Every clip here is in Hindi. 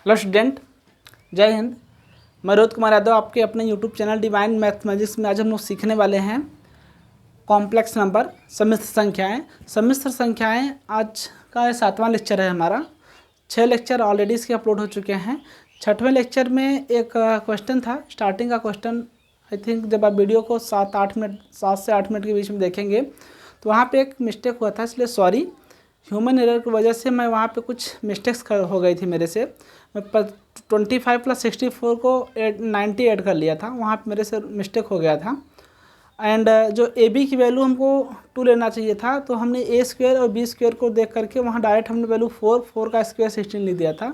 हेलो स्टूडेंट, जय हिंद। मैं रोहित कुमार यादव आपके अपने यूट्यूब चैनल डिवाइन मैथमेटिक्स में आज हम लोग सीखने वाले हैं कॉम्प्लेक्स नंबर, सम्मिश्र संख्याएं। सम्मिश्र संख्याएं आज का 7वां लेक्चर है हमारा। 6 लेक्चर ऑलरेडी इसके अपलोड हो चुके हैं। 6वें लेक्चर में एक क्वेश्चन था, स्टार्टिंग का क्वेश्चन। आई थिंक जब आप वीडियो को 7 से 8 मिनट के बीच में देखेंगे तो वहाँ पे एक मिस्टेक हुआ था, इसलिए सॉरी। ह्यूमन एरर की वजह से मैं वहाँ पे कुछ मिस्टेक्स हो गई थी मेरे से। मैं 25 + 64 को 90 ऐड कर लिया था, वहाँ पे मेरे से मिस्टेक हो गया था। एंड जो ए बी की वैल्यू हमको 2 लेना चाहिए था, तो हमने ए स्क्वायर और बी स्क्वायर को देख करके वहाँ डायरेक्ट हमने वैल्यू 4 का स्क्वायर 16 लिख दिया था।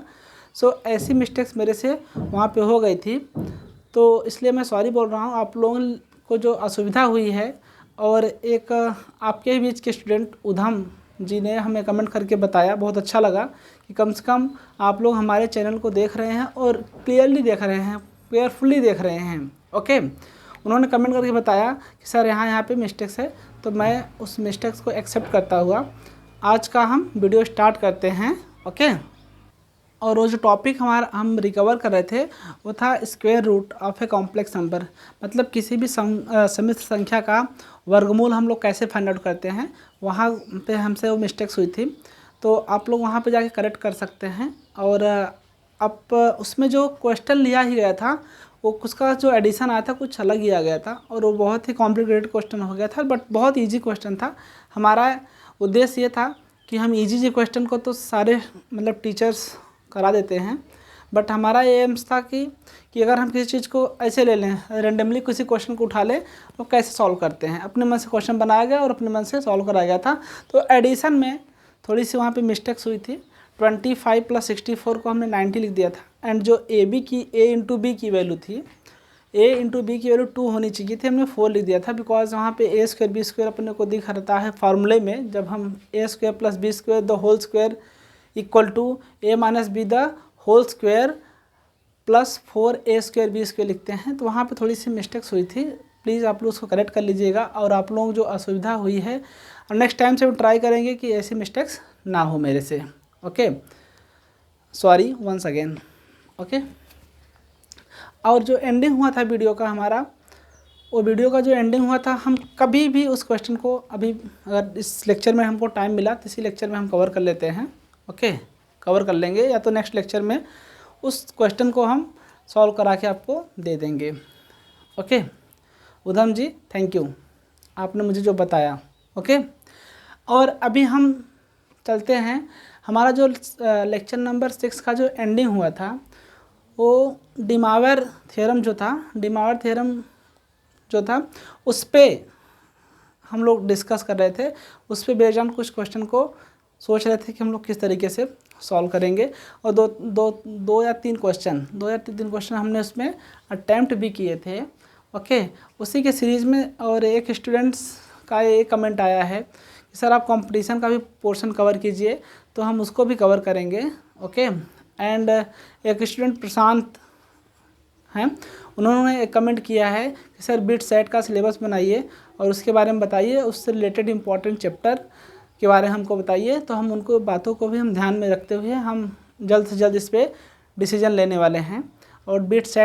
सो ऐसी मिस्टेक्स मेरे से वहाँ पे हो गई थी, तो इसलिए मैं सॉरी बोल रहा हूँ आप लोगों को जो असुविधा हुई है। और एक आपके बीच के स्टूडेंट उधम जी ने हमें कमेंट करके बताया, बहुत अच्छा लगा कि कम से कम आप लोग हमारे चैनल को देख रहे हैं और क्लियरली देख रहे हैं, केयरफुली देख रहे हैं। ओके, उन्होंने कमेंट करके बताया कि सर यहाँ पे मिस्टेक्स है, तो मैं उस मिस्टेक्स को एक्सेप्ट करता हुआ आज का हम वीडियो स्टार्ट करते हैं। ओके, और वो जो टॉपिक हम रिकवर कर रहे थे वो था square root of a complex number, मतलब किसी भी सम्मिश्र संख्या का वर्गमूल हम लोग कैसे फाइंड आउट करते हैं। वहाँ पे हमसे वो मिस्टेक्स हुई थी, तो आप लोग वहाँ पे जाके करेक्ट कर सकते हैं। और अब उसमें जो क्वेश्चन लिया ही गया था वो उसका जो एडिशन आया था कुछ अलग ही आ गया था, और वो बहुत ही कॉम्प्लिकेटेड क्वेश्चन हो गया था, बट बहुत ईजी क्वेश्चन था। हमारा उद्देश्य ये था कि हम ईजी क्वेश्चन को तो सारे मतलब टीचर्स करा देते हैं, बट हमारा ये एम्स था कि अगर हम किसी चीज़ को ऐसे ले लें, रेंडमली किसी क्वेश्चन को उठा लें तो कैसे सॉल्व करते हैं। अपने मन से क्वेश्चन बनाया गया और अपने मन से सॉल्व कराया गया था। तो एडिशन में थोड़ी सी वहाँ पे मिस्टेक्स हुई थी। 25 + 64 को हमने 90 लिख दिया था, एंड जो ए इंटू बी की वैल्यू थी, ए इंटू बी की वैल्यू 2 होनी चाहिए थी, हमने 4 लिख दिया था, बिकॉज वहाँ पे ए स्क्वायर बी स्क्वायर अपने को दिख रहता है फार्मूले में। जब हम a square plus b square the whole square equal to a minus b the whole square plus 4a square b square लिखते हैं, तो वहाँ पे थोड़ी सी मिस्टेक्स हुई थी। प्लीज़ आप लोग उसको करेक्ट कर लीजिएगा, और आप लोगों को जो असुविधा हुई है और नेक्स्ट टाइम से हम ट्राई करेंगे कि ऐसी मिस्टेक्स ना हो मेरे से। Okay, sorry once again. Okay, और जो एंडिंग हुआ था वीडियो का हमारा, वो वीडियो का जो एंडिंग हुआ था, हम कभी भी उस क्वेश्चन को अभी अगर इस लेक्चर में हमको टाइम मिला तो इसी लेक्चर में हम कवर कर लेते हैं। ओके, कवर कर लेंगे, या तो नेक्स्ट लेक्चर में उस क्वेश्चन को हम सॉल्व करा के आपको दे देंगे। Okay, Udham ji thank you, आपने मुझे जो बताया। ओके, और अभी हम चलते हैं। हमारा जो लेक्चर नंबर 6 का जो एंडिंग हुआ था वो डिमावर थ्योरम जो था उस पर हम लोग डिस्कस कर रहे थे। उस पर बेस्ड ऑन कुछ क्वेश्चन को सोच रहे थे कि हम लोग किस तरीके से सॉल्व करेंगे, और दो या तीन क्वेश्चन हमने उसमें अटैम्प्ट भी किए थे। ओके, उसी के सीरीज़ में और एक स्टूडेंट्स का एक कमेंट आया है कि सर आप कंपटीशन का भी पोर्शन कवर कीजिए, तो हम उसको भी कवर करेंगे। ओके, एंड एक स्टूडेंट प्रशांत हैं, उन्होंने एक कमेंट किया है कि सर बिट सेट का सिलेबस बनाइए और उसके बारे में बताइए, उससे रिलेटेड इंपॉर्टेंट चैप्टर के बारे में हमको बताइए। तो हम उनको बातों को भी हम ध्यान में रखते हुए हम जल्द से जल्द इस पर डिसीजन लेने वाले हैं। और बिट्स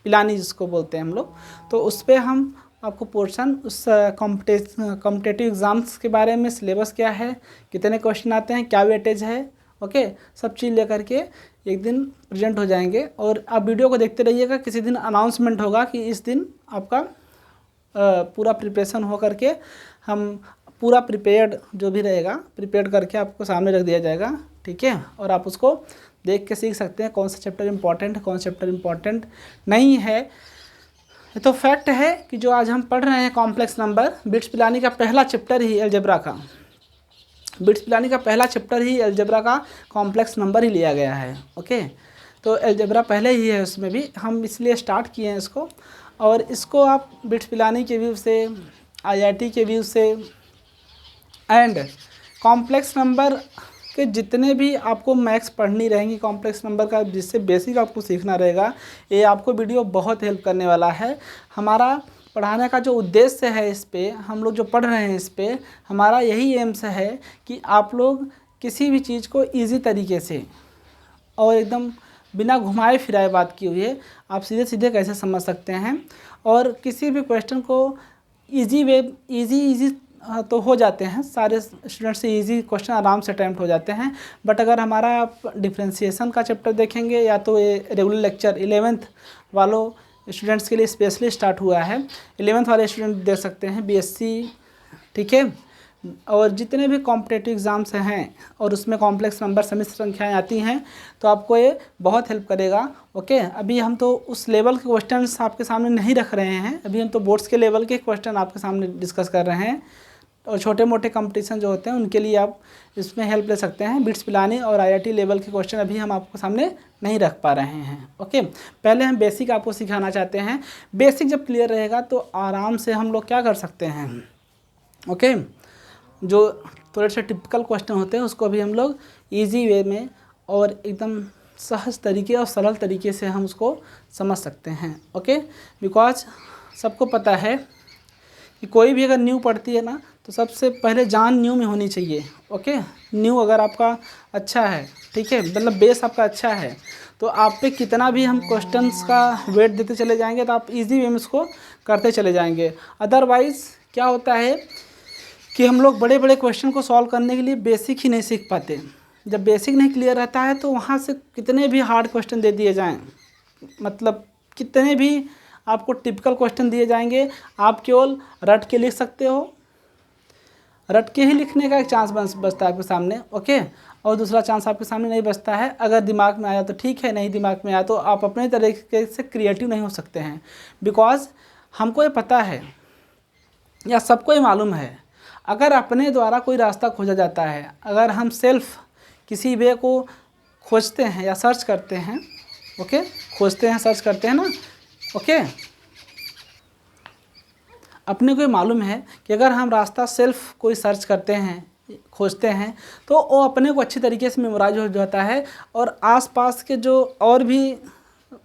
पिलानी जिसको बोलते हैं हम लोग, तो उस पर हम आपको पोर्शन उस कॉम्पिटेटिव एग्ज़ाम्स के बारे में, सिलेबस क्या है, कितने क्वेश्चन आते हैं, क्या वेटेज है, ओके, सब चीज़ लेकर के एक दिन प्रेजेंट हो जाएंगे। और आप वीडियो को देखते रहिएगा, किसी दिन अनाउंसमेंट होगा कि इस दिन आपका पूरा प्रिपरेशन हो करके हम पूरा प्रिपेयर्ड जो भी रहेगा प्रिपेयर्ड करके आपको सामने रख दिया जाएगा। ठीक है, और आप उसको देख के सीख सकते हैं कौन सा चैप्टर इंपॉर्टेंट है, कौन सा चैप्टर इंपॉर्टेंट नहीं है। ये तो फैक्ट है कि जो आज हम पढ़ रहे हैं कॉम्प्लेक्स नंबर, बिट्स पिलानी का पहला चैप्टर ही अलजेब्रा का कॉम्प्लेक्स नंबर ही लिया गया है। ओके, तो अलजेब्रा पहले ही है उसमें भी, हम इसलिए स्टार्ट किए हैं इसको। और इसको आप बिट्स पिलानी के व्यू से, IIT के व्यू से, एंड कॉम्प्लेक्स नंबर के जितने भी आपको मैथ्स पढ़नी रहेंगी कॉम्प्लेक्स नंबर का, जिससे बेसिक आपको सीखना रहेगा, ये आपको वीडियो बहुत हेल्प करने वाला है। हमारा पढ़ाने का जो उद्देश्य है, इस पे हम लोग जो पढ़ रहे हैं, इस पे हमारा यही एम्स है कि आप लोग किसी भी चीज़ को ईजी तरीके से और एकदम बिना घुमाए फिराए बात की हुई है, आप सीधे सीधे कैसे समझ सकते हैं। और किसी भी क्वेश्चन को इजी तो हो जाते हैं, सारे स्टूडेंट से इजी क्वेश्चन आराम से अटैम्प्ट हो जाते हैं। बट अगर हमारा आप डिफ्रेंशिएशन का चैप्टर देखेंगे या तो ये रेगुलर लेक्चर 11th वालों स्टूडेंट्स के लिए स्पेशली स्टार्ट हुआ है, 11th वाले स्टूडेंट देख सकते हैं बीएससी, ठीक है। और जितने भी कॉम्पिटेटिव एग्ज़ाम्स हैं और उसमें कॉम्प्लेक्स नंबर सम्मिश्र संख्याएं आती हैं तो आपको ये बहुत हेल्प करेगा। ओके, अभी हम तो उस लेवल के क्वेश्चंस आपके सामने नहीं रख रहे हैं, अभी हम तो बोर्ड्स के लेवल के क्वेश्चन आपके सामने डिस्कस कर रहे हैं। और छोटे मोटे कंपटीशन जो होते हैं उनके लिए आप इसमें हेल्प ले सकते हैं। बिट्स पिलानी और आईआईटी लेवल के क्वेश्चन अभी हम आपको सामने नहीं रख पा रहे हैं। ओके, पहले हम बेसिक आपको सिखाना चाहते हैं। बेसिक जब क्लियर रहेगा तो आराम से हम लोग क्या कर सकते हैं, ओके, जो थोड़े से टिपिकल क्वेश्चन होते हैं उसको भी हम लोग ईजी वे में और एकदम सहज तरीके और सरल तरीके से हम उसको समझ सकते हैं। ओके, बिकॉज सबको पता है कि कोई भी अगर न्यू पढ़ती है ना तो सबसे पहले जान न्यू में होनी चाहिए। ओके, न्यू अगर आपका अच्छा है, ठीक है, मतलब बेस आपका अच्छा है, तो आप पे कितना भी हम क्वेश्चंस का वेट देते चले जाएंगे तो आप इजी वे में उसको करते चले जाएंगे। अदरवाइज़ क्या होता है कि हम लोग बड़े बड़े क्वेश्चन को सॉल्व करने के लिए बेसिक ही नहीं सीख पाते। जब बेसिक नहीं क्लियर रहता है तो वहाँ से कितने भी हार्ड क्वेश्चन दे दिए जाएँ, मतलब कितने भी आपको टिपिकल क्वेश्चन दिए जाएंगे, आप केवल रट के लिख सकते हो, रट के ही लिखने का एक चांस बचता है आपके सामने। ओके, और दूसरा चांस आपके सामने नहीं बचता है। अगर दिमाग में आया तो ठीक है, नहीं दिमाग में आया तो आप अपने तरीके से क्रिएटिव नहीं हो सकते हैं। बिकॉज हमको ये पता है या सबको ये मालूम है, अगर अपने द्वारा कोई रास्ता खोजा जाता है, अगर हम सेल्फ किसी वे को खोजते हैं या सर्च करते हैं, ओके, खोजते हैं सर्च करते हैं ना, ओके, अपने को मालूम है कि अगर हम रास्ता सेल्फ कोई सर्च करते हैं, खोजते हैं, तो वो अपने को अच्छी तरीके से मेमोराइज हो जाता है। और आसपास के जो और भी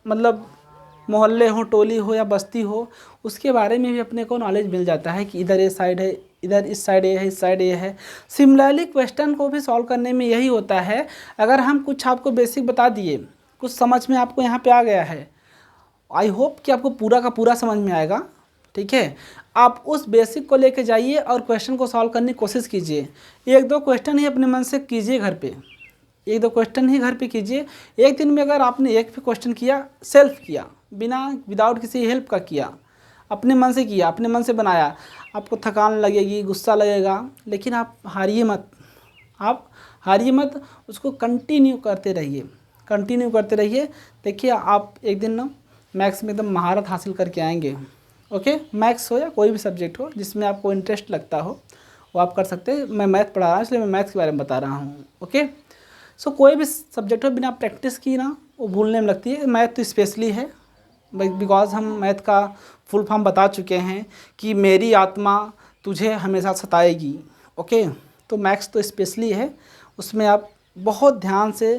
मतलब मोहल्ले हो, टोली हो या बस्ती हो, उसके बारे में भी अपने को नॉलेज मिल जाता है कि इधर ये साइड है, इधर इस साइड ये है, इस साइड ये है। सिमिलरली क्वेश्चन को भी सॉल्व करने में यही होता है। अगर हम कुछ आपको बेसिक बता दिए, कुछ समझ में आपको यहाँ पे आ गया है, आई होप कि आपको पूरा का पूरा समझ में आएगा, ठीक है। आप उस बेसिक को लेके जाइए और क्वेश्चन को सॉल्व करने की कोशिश कीजिए। एक दो क्वेश्चन ही अपने मन से कीजिए घर पे, एक दो क्वेश्चन ही घर पे कीजिए। एक दिन में अगर आपने एक भी क्वेश्चन किया, सेल्फ किया, बिना विदाउट किसी हेल्प का किया, अपने मन से किया, अपने मन से बनाया, आपको थकान लगेगी, गुस्सा लगेगा, लेकिन आप हारिए मत, आप हारिए मत, उसको कंटिन्यू करते रहिए, कंटिन्यू करते रहिए। देखिए आप एक दिन ना मैथ्स में एकदम महारत हासिल करके आएंगे। ओके, मैथ्स हो या कोई भी सब्जेक्ट हो जिसमें आपको इंटरेस्ट लगता हो वो आप कर सकते हैं। मैं मैथ पढ़ा रहा हूँ इसलिए मैं मैथ्स के बारे में बता रहा हूँ। ओके, सो कोई भी सब्जेक्ट हो बिना प्रैक्टिस की ना वो भूलने में लगती है। मैथ तो स्पेशली है, बिकॉज हम मैथ का फुल फॉर्म बता चुके हैं कि मेरी आत्मा तुझे हमेशा सताएगी। ओके, तो मैथ्स तो स्पेशली है, उसमें आप बहुत ध्यान से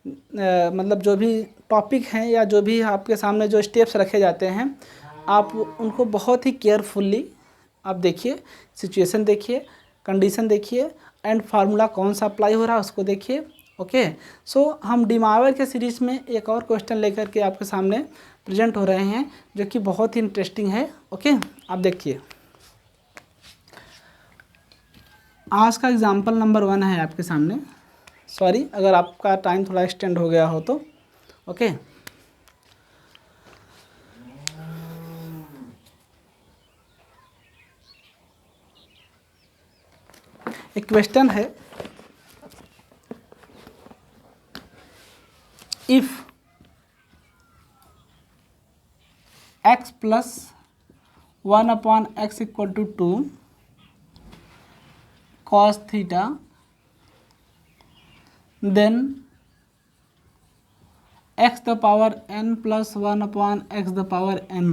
मतलब जो भी टॉपिक हैं या जो भी आपके सामने जो स्टेप्स रखे जाते हैं, आप उनको बहुत ही केयरफुल्ली आप देखिए, सिचुएशन देखिए, कंडीशन देखिए एंड फार्मूला कौन सा अप्लाई हो रहा है उसको देखिए। ओके, सो हम डिमावर के सीरीज़ में एक और क्वेश्चन लेकर के आपके सामने प्रेजेंट हो रहे हैं जो कि बहुत ही इंटरेस्टिंग है। ओके, आप देखिए, आज का एग्जाम्पल नंबर 1 है आपके सामने। सॉरी अगर आपका टाइम थोड़ा एक्सटेंड हो गया हो तो। ओके, एक क्वेश्चन है, if x plus 1 upon x equal to 2 cos theta, then x the power n plus 1 upon x the power n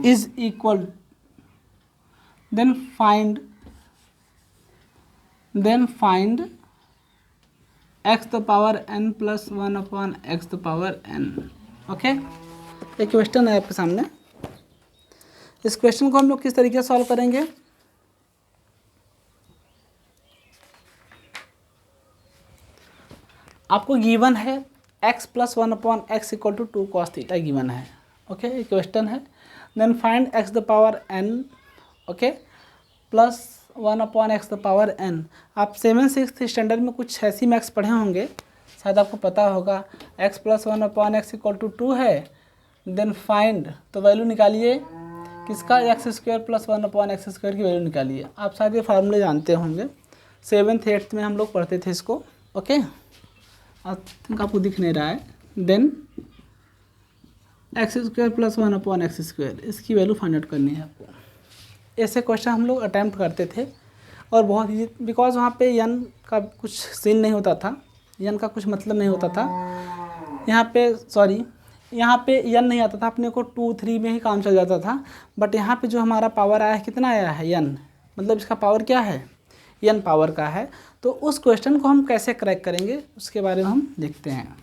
is equal, then find x the power n plus 1 upon x the power n। Okay, एक क्वेश्चन है आपके सामने। इस क्वेश्चन को हम लोग किस तरीके से सॉल्व करेंगे, आपको गिवन है x plus 1/x equal to 2 cos theta given है। ओके, ये क्वेश्चन है। Then find x the power n, okay, plus 1/x the power n। आप 7th-6th स्टैंडर्ड में कुछ ऐसी मैथ्स पढ़े होंगे, शायद आपको पता होगा। x plus 1/x equal to 2 है, देन फाइंड, तो वैल्यू निकालिए किसका, x² प्लस 1/x² की वैल्यू निकालिए। आप शायद ये फार्मूले जानते होंगे, 7th-8th में हम लोग पढ़ते थे इसको। ओके, आई थिंक आपको दिख नहीं रहा है। देन x² प्लस 1/x², इसकी वैल्यू फाइंड आउट करनी है आपको। ऐसे क्वेश्चन हम लोग अटैम्प्ट करते थे और बहुत ईजी, बिकॉज वहाँ पे n का कुछ सीन नहीं होता था, n का कुछ मतलब नहीं होता था। यहाँ पे n नहीं आता था, अपने को 2, 3 में ही काम चल जाता था। बट यहाँ पे जो हमारा पावर आया है, कितना आया है, n, मतलब इसका पावर क्या है, n पावर का है। तो उस क्वेश्चन को हम कैसे क्रैक करेंगे उसके बारे में हम देखते हैं।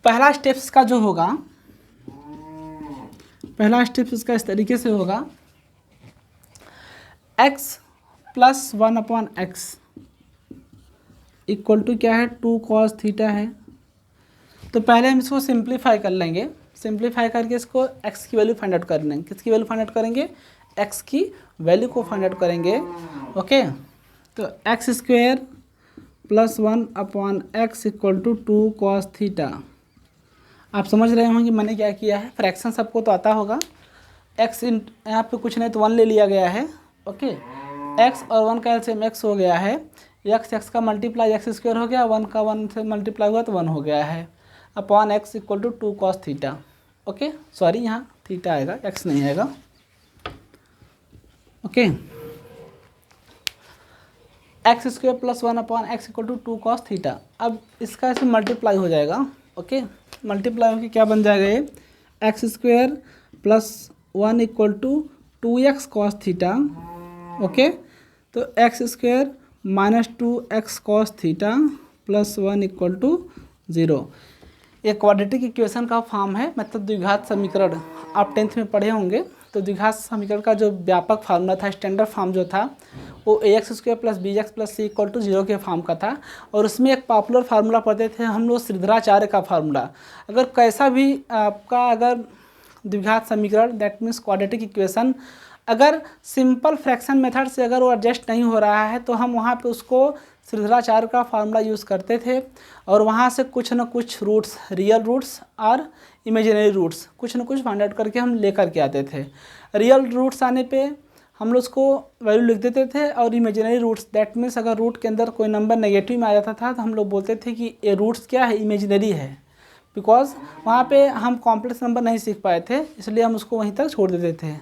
पहला स्टेप इसका जो होगा, पहला स्टेप इसका इस तरीके से होगा, x plus 1/x equal to क्या है, 2 cos थीटा है। तो पहले हम इसको सिंप्लीफाई कर लेंगे, सिंप्लीफाई करके इसको x की वैल्यू फाइंड आउट कर लेंगे। किसकी वैल्यू फाइंड आउट करेंगे, x की वैल्यू को फाइंड आउट करेंगे। ओके, तो x² plus 1/x equal to 2 cos theta. आप समझ रहे होंगे मैंने क्या किया है, फ्रैक्शन सबको तो आता होगा। x यहाँ पे कुछ नहीं तो 1 ले लिया गया है। ओके, x और 1 का एलसीएम x हो गया है, x का मल्टीप्लाई x² हो गया, 1 का 1 से मल्टीप्लाई हुआ तो 1 हो गया है, upon x equal to 2 cos theta. Okay, sorry यहाँ थीटा आएगा, x नहीं आएगा। Okay, x² plus 1/x equal to 2 cos theta. अब इसका ऐसे मल्टीप्लाई हो जाएगा। ओके, मल्टीप्लाई होकर क्या बन जाएगा, ये x² plus 1 equal to 2x cos theta. Okay, तो x² minus 2x cos theta plus 1 equal to 0। ये क्वाड्रेटिक इक्वेशन का फॉर्म है, मतलब द्विघात समीकरण। आप 10th में पढ़े होंगे। तो द्विघात समीकरण का जो व्यापक फार्मूला था, स्टैंडर्ड फॉर्म जो था, वो ax² plus bx plus c equal to 0 के फॉर्म का था। और उसमें एक पॉपुलर फार्मूला पढ़ते थे हम लोग, श्रीधराचार्य का फार्मूला। अगर कैसा भी आपका अगर द्विघात समीकरण, दैट मीन्स क्वाड्रेटिक इक्वेशन, अगर सिंपल फ्रैक्शन मेथड से अगर वो एडजस्ट नहीं हो रहा है तो हम वहाँ पे उसको श्रीधराचार्य का फार्मूला यूज़ करते थे। और वहाँ से कुछ न कुछ रूट्स, रियल रूट्स और इमेजिनरी रूट्स, कुछ न कुछ फाइंड आउट करके हम लेकर के आते थे। रियल रूट्स आने पे हम लोग उसको वैल्यू लिख देते थे, और इमेजिनरी रूट्स, दैट मीन्स अगर रूट के अंदर कोई नंबर नेगेटिव में आ जाता था तो हम लोग बोलते थे कि ये रूट्स क्या है, इमेजिनरी है। बिकॉज वहाँ पे हम कॉम्प्लेक्स नंबर नहीं सीख पाए थे, इसलिए हम उसको वहीं तक छोड़ देते थे।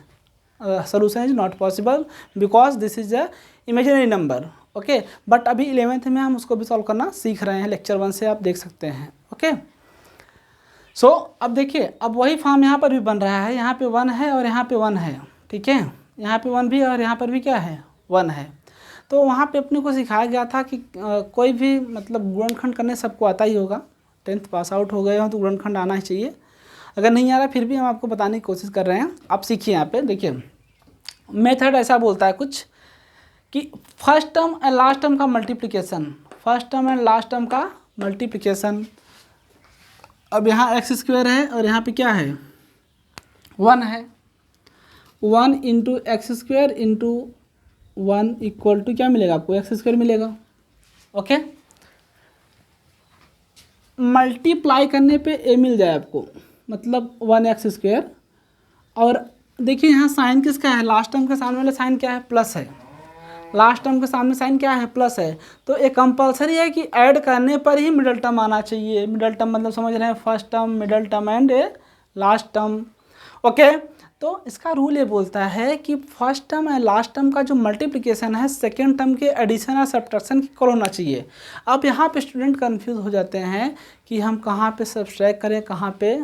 Solution is not possible because this is a imaginary number. Okay, but अभी 11th में हम उसको भी सॉल्व करना सीख रहे हैं, लेक्चर 1 से आप देख सकते हैं। ओके, सो अब देखिए, अब वही फॉर्म यहाँ पर भी बन रहा है। यहाँ पे 1 है और यहाँ पे 1 है, ठीक है, यहाँ पे 1 भी और यहाँ पर भी क्या है, 1 है। तो वहाँ पे अपने को सिखाया गया था कि कोई भी मतलब गुणनखंड करने सबको आता ही होगा, 10th पास आउट हो गए हो तो गुणनखंड आना ही चाहिए। अगर नहीं आ रहा फिर भी हम आपको बताने की कोशिश कर रहे हैं। आप सीखिए। यहाँ पे देखिए, मेथड ऐसा बोलता है कुछ कि first term and last term का multiplication, first term and last term का मल्टीप्लिकेशन। अब यहाँ x² है और यहाँ पे क्या है, 1 है। 1 into x² into 1 equal to क्या मिलेगा आपको, x² मिलेगा। ओके, मल्टीप्लाई करने पे a मिल जाए आपको, मतलब 1x²। और देखिए यहाँ साइन किसका है, लास्ट टर्म के सामने वाला साइन क्या है, प्लस है। लास्ट टर्म के सामने साइन क्या है, प्लस है। तो ये कंपलसरी है कि ऐड करने पर ही मिडल टर्म आना चाहिए। मिडल टर्म मतलब समझ रहे हैं, first term, middle term and last term. Okay, तो इसका रूल ये बोलता है कि first term and last term का जो मल्टीप्लिकेशन है सेकेंड टर्म के एडिशन और सब्ट्रैक्शन की इक्वल होना चाहिए। अब यहाँ पे स्टूडेंट कंफ्यूज हो जाते हैं कि हम कहाँ पे सब्ट्रैक्ट करें, कहाँ पे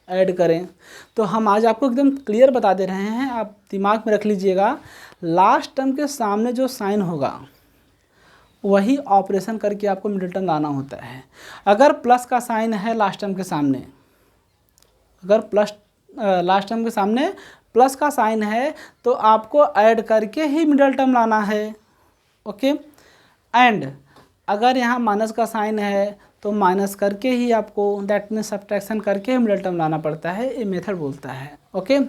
ऐड करें। तो हम आज आपको एकदम क्लियर बता दे रहे हैं, आप दिमाग में रख लीजिएगा। लास्ट टर्म के सामने जो साइन होगा वही ऑपरेशन करके आपको मिडिल टर्म लाना होता है। अगर प्लस का साइन है लास्ट टर्म के सामने, अगर लास्ट टर्म के सामने प्लस का साइन है तो आपको ऐड करके ही मिडिल टर्म लाना है। ओके, एंड अगर यहाँ माइनस का साइन है तो माइनस करके ही आपको, दैट मीन्स सब्ट्रैक्शन करके ही मिडिल टर्म लाना पड़ता है, ये मेथड बोलता है। ओके,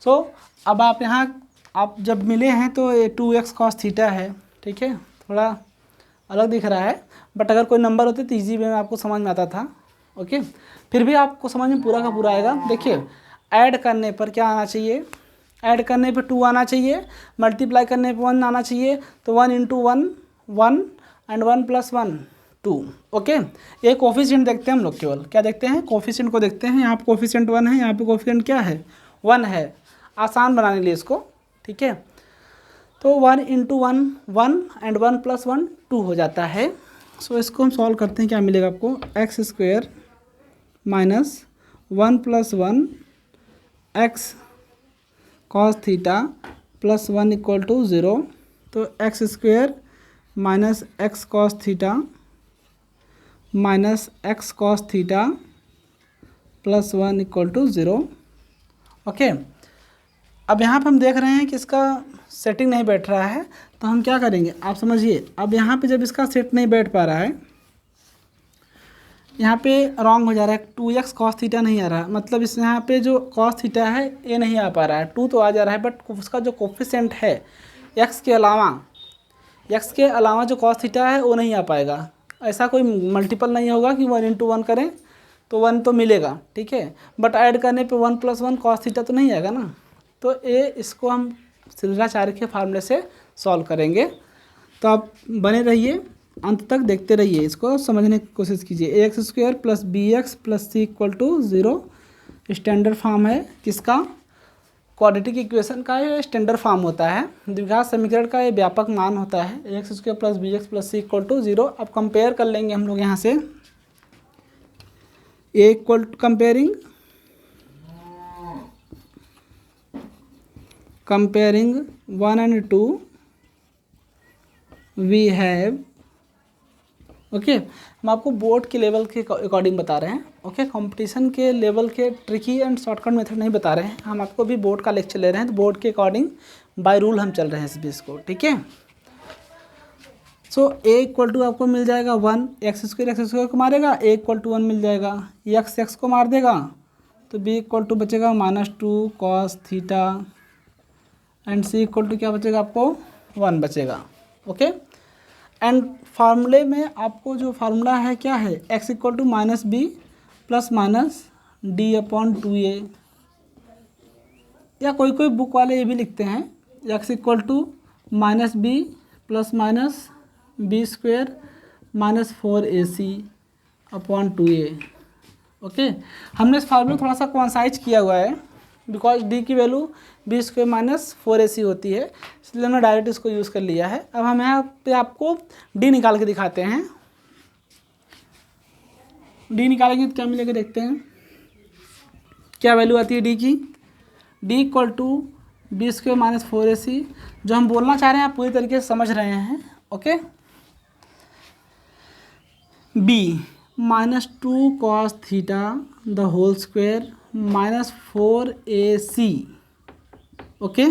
सो अब आप यहाँ आप जब मिले हैं तो ये 2x cos थीटा है, ठीक है, थोड़ा अलग दिख रहा है, बट अगर कोई नंबर होते तो ईजी वे में आपको समझ में आता था। ओके, फिर भी आपको समझ में पूरा का पूरा आएगा। देखिए, ऐड करने पर क्या आना चाहिए, ऐड करने पे 2 आना चाहिए, मल्टीप्लाई करने पे 1 आना चाहिए, तो 1 × 1 1 एंड 1 + 1 2। ओके, ये कोफिशिएंट देखते हैं हम लोग, केवल क्या देखते हैं, कोफिशिएंट को देखते हैं। यहाँ पे कोफिशिएंट 1 है, यहाँ पे कोफिशिएंट क्या है, 1 है, आसान बनाने के लिए इसको, ठीक है। तो 1 × 1 1 एंड 1 + 1 2 हो जाता है। सो इसको हम सॉल्व करते हैं, क्या मिलेगा आपको, x² - 1 + 1 x cos थीटा + 1 = 0। तो x² - x cos theta - x cos theta + 1 = 0। Okay, अब यहाँ पे हम देख रहे हैं कि इसका सेटिंग नहीं बैठ रहा है, तो हम क्या करेंगे आप समझिए। अब यहाँ पे जब इसका सेट नहीं बैठ पा रहा है, यहाँ पे रॉन्ग हो जा रहा है, 2x cos थीटा नहीं आ रहा, मतलब इस यहाँ पे जो cos थीटा है ये नहीं आ पा रहा है, 2 तो आ जा रहा है, बट उसका जो कोफिशिएंट है x के अलावा जो cos थीटा है वो नहीं आ पाएगा। ऐसा कोई मल्टीपल नहीं होगा कि 1 × 1 करें तो 1 तो मिलेगा, ठीक है, बट ऐड करने पे 1 + 1 cos थीटा तो नहीं आएगा ना। तो ये इसको हम शिलराचार्य के फार्मूले से सॉल्व करेंगे। तो आप बने रहिए, अंत तक देखते रहिए, इसको समझने की कोशिश कीजिए। ax² + bx + c = 0 standard form है किसका, क्वाड्रेटिक इक्वेशन का ये स्टैंडर्ड फॉर्म होता है, द्विघात समीकरण का ये व्यापक मान होता है। ax² + bx + c = 0। अब कंपेयर कर लेंगे हम लोग यहाँ से, a comparing 1 and 2 we have, okay, हम आपको बोर्ड के लेवल के अकॉर्डिंग बता रहे हैं। ओके, कंपटीशन के लेवल के ट्रिकी एंड शॉर्टकट मेथड नहीं बता रहे हैं, हम आपको भी बोर्ड का लेक्चर ले रहे हैं, तो बोर्ड के अकॉर्डिंग बाय रूल हम चल रहे हैं इस बीस को, ठीक है। सो a = आपको मिल जाएगा 1, x² को मारेगा, a = 1 मिल जाएगा, x को मार देगा तो b = बचेगा -2 cos थीटा एंड c = क्या बचेगा आपको, 1 बचेगा। ओके, एंड फार्मूले में आपको जो फार्मूला है क्या है, x = -b ± d/2a, या कोई बुक वाले ये भी लिखते हैं x = -b ± b² - 4ac/2a। Okay, हमने इस फार्मूले थोड़ा सा क्वांसाइज किया हुआ है, बिकॉज d की वैल्यू b² - 4ac होती है, इसलिए हमने डायरेक्ट इसको यूज़ कर लिया है। अब हम यहाँ पे आपको d निकाल के दिखाते हैं। d निकालेंगे तो क्या मिलेगा, देखते हैं क्या वैल्यू आती है d की। d = b² - 4ac, जो हम बोलना चाह रहे हैं आप पूरी तरीके से समझ रहे हैं। Okay, b -2 cos theta the whole square -4ac, okay,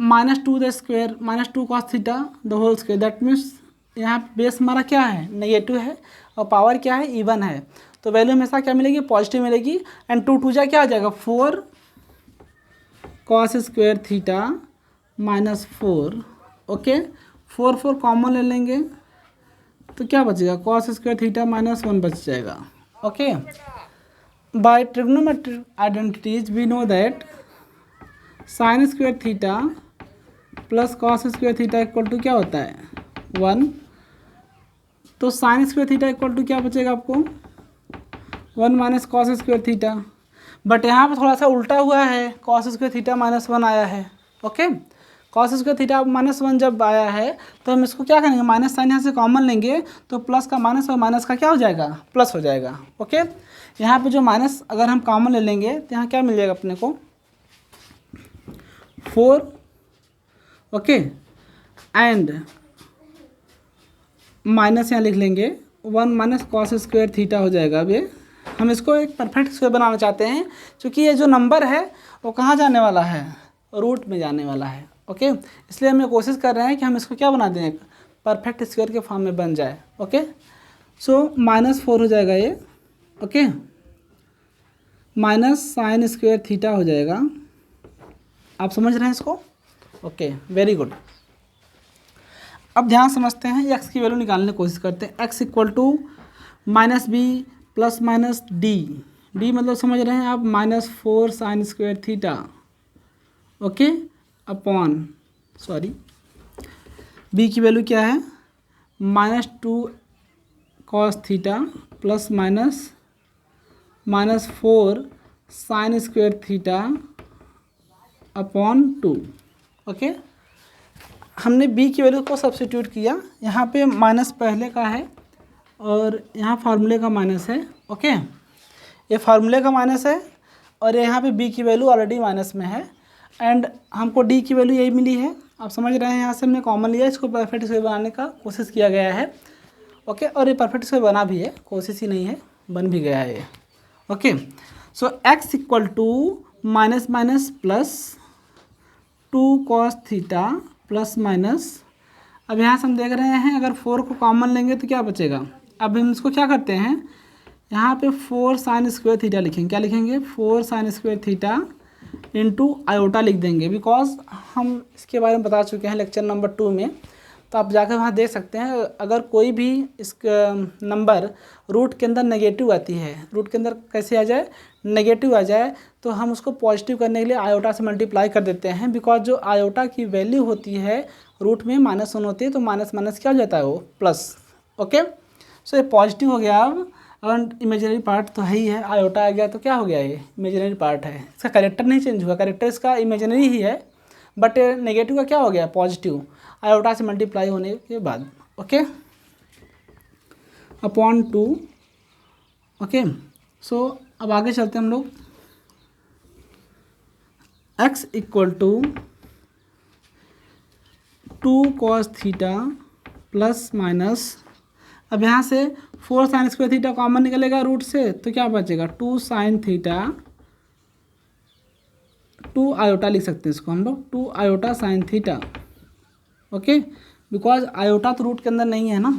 -2 cos theta the whole square, that means यहाँ बेस हमारा क्या है, नेगेटिव है, और पावर क्या है, इवन है, तो वैल्यू हमेशा क्या मिलेगी, पॉजिटिव मिलेगी। एंड 2 2 क्या आ जाएगा, 4 cos² थीटा -4। ओके, 4 कॉमन ले लेंगे तो क्या बचेगा, cos² थीटा -1 बच जाएगा। Okay, by trigonometric identities we know that sin² theta + cos² theta = क्या होता है, 1। तो sin² थीटा = क्या बचेगा आपको, 1 - cos² थीटा, बट यहाँ पे थोड़ा सा उल्टा हुआ है, cos² थीटा -1 आया है। ओके, cos² थीटा -1 जब आया है तो हम इसको क्या करेंगे, माइनस साइन यहाँ से कॉमन लेंगे तो प्लस का माइनस और माइनस का क्या हो जाएगा, प्लस हो जाएगा। ओके, यहाँ पे जो माइनस अगर हम कॉमन ले लेंगे तो यहाँ क्या मिल जाएगा अपने को, 4। ओके, एंड माइनस यहाँ लिख लेंगे 1 - cos² थीटा हो जाएगा। अब ये हम इसको एक परफेक्ट स्क्वायर बनाना चाहते हैं, क्योंकि ये जो नंबर है वो कहाँ जाने वाला है, रूट में जाने वाला है। ओके, इसलिए हम ये कोशिश कर रहे हैं कि हम इसको क्या बना दें, परफेक्ट स्क्वायर के फॉर्म में बन जाए। ओके, सो -4 हो जाएगा ये। Okay, minus sign square theta हो जाएगा। आप समझ रहे हैं इसको? Okay, very good. अब ध्यान समझते हैं, एक्स की वैल्यू निकालने की कोशिश करते हैं। X equal to -b plus minus D, D मतलब समझ रहे हैं आप, -4 sine square theta. Okay, upon b की वैल्यू क्या है, -2 cos theta plus -4 sine square theta upon 2। Okay, हमने b की वैल्यू को सब्स्टिट्यूट किया, यहाँ पे माइनस पहले का है और यहाँ फार्मूले का माइनस है। ओके, ये फार्मूले का माइनस है और यहाँ पे b की वैल्यू ऑलरेडी माइनस में है एंड हमको d की वैल्यू यही मिली है। आप समझ रहे हैं, यहाँ से हमने कॉमन लिया, इसको परफेक्ट स्क्वायर बनाने का कोशिश किया गया है। ओके, और ये परफेक्ट स्क्वायर बना भी है, कोशिश ही नहीं है, बन भी गया है ये। Okay, so x equal to minus minus plus 2 cos theta plus minus, अब यहाँ से हम देख रहे हैं अगर 4 को कॉमन लेंगे तो क्या बचेगा। अब हम इसको क्या करते हैं, यहाँ पे 4 साइन स्क्वायर थीटा लिखेंगे। क्या लिखेंगे, 4 sine square theta into iota लिख देंगे, बिकॉज हम इसके बारे में बता चुके हैं लेक्चर नंबर 2 में। तो आप जाकर वहाँ देख सकते हैं, अगर कोई भी इस नंबर रूट के अंदर नेगेटिव आती है, रूट के अंदर कैसे आ जाए, नेगेटिव आ जाए, तो हम उसको पॉजिटिव करने के लिए आयोटा से मल्टीप्लाई कर देते हैं। बिकॉज जो आयोटा की वैल्यू होती है रूट में -1 होती है, तो माइनस माइनस क्या हो जाता है, वो प्लस। ओके, सो ये पॉजिटिव हो गया। अब और इमेजिनरी पार्ट तो है ही है, आयोटा आ गया तो क्या हो गया, ये इमेजिनरी पार्ट है, इसका कैरेक्टर नहीं चेंज हुआ, कैरेक्टर इसका इमेजिनरी ही है, बट नेगेटिव का क्या हो गया, पॉजिटिव, आयोटा से मल्टीप्लाई होने के बाद। Okay, upon 2। ओके, सो अब आगे चलते हैं हम लोग। x equal to 2 cos theta plus minus, अब यहाँ से 4 साइन स्क्वायर थीटा कॉमन निकलेगा रूट से, तो क्या बचेगा, 2 साइन थीटा, 2 आयोटा लिख सकते हैं इसको हम लोग, 2 iota sine theta. Okay, because iota तो रूट के अंदर नहीं है ना,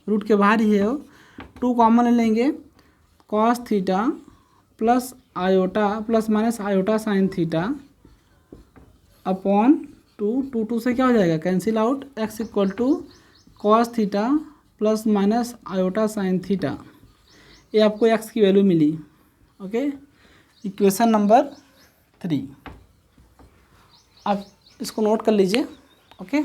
रूट के बाहर ही है वो। 2 कॉमन ले लेंगे, cos theta plus iota plus minus iota sine theta upon 2 से क्या हो जाएगा, cancel out. x equal to cos theta plus minus iota sine theta, ये आपको x की वैल्यू मिली। ओके, इक्वेशन नंबर 3, आप इसको नोट कर लीजिए। ओके,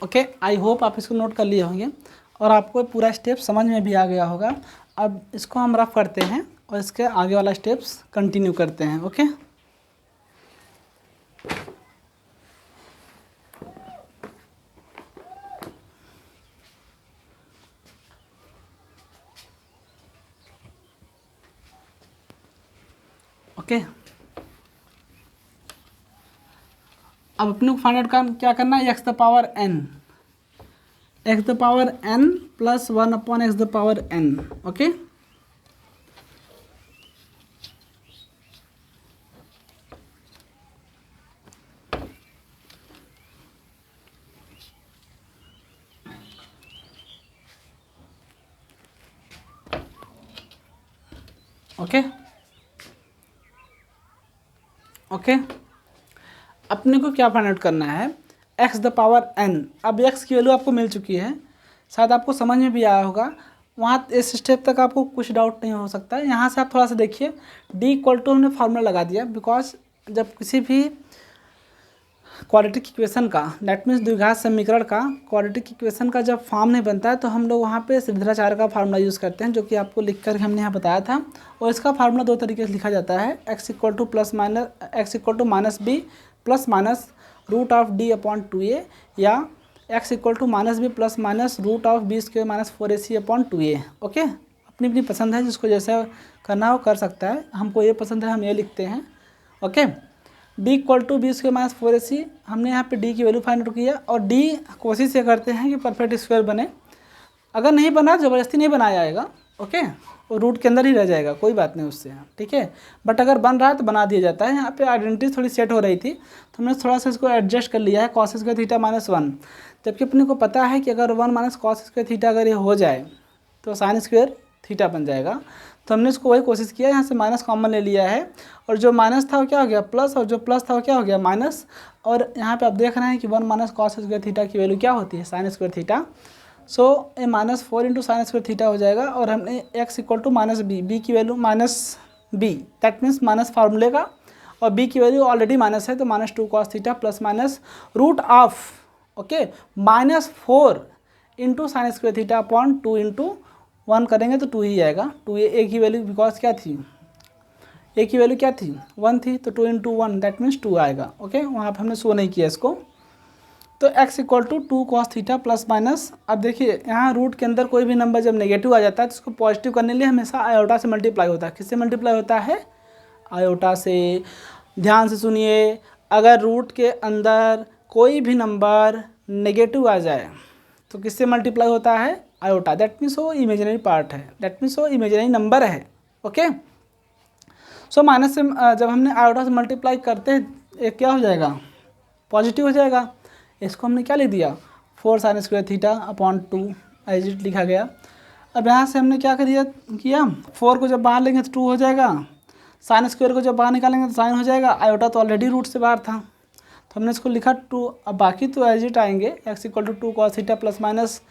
ओके, आई होप आप इसको नोट कर लिए होंगे। और आपको पूरा स्टेप समझ में भी आ गया होगा। अब इसको हम रफ करते हैं और इसके आगे वाला स्टेप्स कंटिन्यू करते हैं। Okay, okay. अब अपने को फाइंड आउट क्या करना है, x the power n, x the power n plus 1 upon x the power n। Okay, okay, okay. अपने को क्या फाइंड आउट करना है, एक्स द पावर n। अब x की वैल्यू आपको मिल चुकी है, शायद आपको समझ में भी आया होगा। वहाँ इस स्टेप तक आपको कुछ डाउट नहीं हो सकता है। यहाँ से आप थोड़ा सा देखिए, d इक्वल टू हमने फार्मूला लगा दिया, बिकॉज जब किसी भी क्वाड्रेटिक इक्वेशन का, दैट मीन्स द्विघात समीकरण का क्वाड्रेटिक इक्वेशन का जब फॉर्म नहीं बनता है तो हम लोग वहाँ पे श्रीधराचार्य का फार्मूला यूज़ करते हैं, जो कि आपको लिख कर हमने यहाँ बताया था। और इसका फार्मूला दो तरीके से लिखा जाता है, x equal to minus B plus minus root of D upon 2a, या x equal to minus B plus minus root of B square minus 4ac upon 2a। Okay, अपनी अपनी पसंद है, जिसको जैसा करना हो कर सकता है। हमको ये पसंद है, हम ये लिखते हैं। Okay, d equal to B square minus 4ac, हमने यहाँ पे d की वैल्यू फाइंड आउट किया, और d कोशिश ये करते हैं कि परफेक्ट स्क्वायर बने। अगर नहीं बना, ज़बरदस्ती नहीं बनाया जाएगा। ओके, वो रूट के अंदर ही रह जाएगा, कोई बात नहीं उससे, ठीक है। बट अगर बन रहा है तो बना दिया जाता है। यहाँ पे आइडेंटिटी थोड़ी सेट हो रही थी तो हमने थोड़ा सा इसको एडजस्ट कर लिया है, कॉस स्क्वायर थीटा माइनस 1। जबकि अपने को पता है कि अगर 1 माइनस कॉस स्क्वायर थीटा अगर ये हो जाए तो साइन स्क्वायर थीटा बन जाएगा। तो हमने इसको वही कोशिश किया, यहाँ से माइनस कॉमन ले लिया है, और जो माइनस था वो क्या हो गया प्लस, और जो प्लस था वो क्या हो गया माइनस। और यहाँ पे आप देख रहे हैं कि 1 माइनस कॉस स्क्वायर थीटा की वैल्यू क्या होती है, sine square theta. So a minus 4 into sine square theta हो जाएगा। और हमने x equal to minus b, b की value minus b, that means minus फार्मूले का, और b की वैल्यू ऑलरेडी माइनस है तो minus 2 cos theta plus minus root of, okay, minus 4 into sine square theta upon 2 into 1 करेंगे तो 2 ही आएगा। 2 a की वैल्यू बिकॉज क्या थी, a की वैल्यू क्या थी 1 थी, तो 2 इंटू 1 दैट मीन्स 2 आएगा। ओके, वहाँ पर हमने शो नहीं किया इसको। तो x equal to 2 cos theta plus minus, अब देखिए यहाँ रूट के अंदर कोई भी नंबर जब नेगेटिव आ जाता है तो उसको पॉजिटिव करने के लिए हमेशा आयोटा से मल्टीप्लाई होता है। किससे मल्टीप्लाई होता है, आयोटा से। ध्यान से सुनिए, अगर रूट के अंदर कोई भी नंबर नेगेटिव आ जाए तो किससे मल्टीप्लाई होता है, आयोटा। दैट मीन्स वो इमेजिनरी पार्ट है, दैट मीन्स वो इमेजिनरी नंबर है। ओके, सो माइनस से जब हमने आयोटा से मल्टीप्लाई करते हैं क्या हो जाएगा, पॉजिटिव हो जाएगा। इसको हमने क्या लिख दिया, 4 sine square theta upon 2 as it लिखा गया। अब यहाँ से हमने क्या किया 4 को जब बाहर लेंगे तो 2 हो जाएगा, साइन स्क्वायर को जब बाहर निकालेंगे तो साइन हो जाएगा, आयोटा तो ऑलरेडी रूट से बाहर था तो हमने इसको लिखा 2। अब बाकी तो एज इट आएंगे, x equal to 2 cos theta plus minus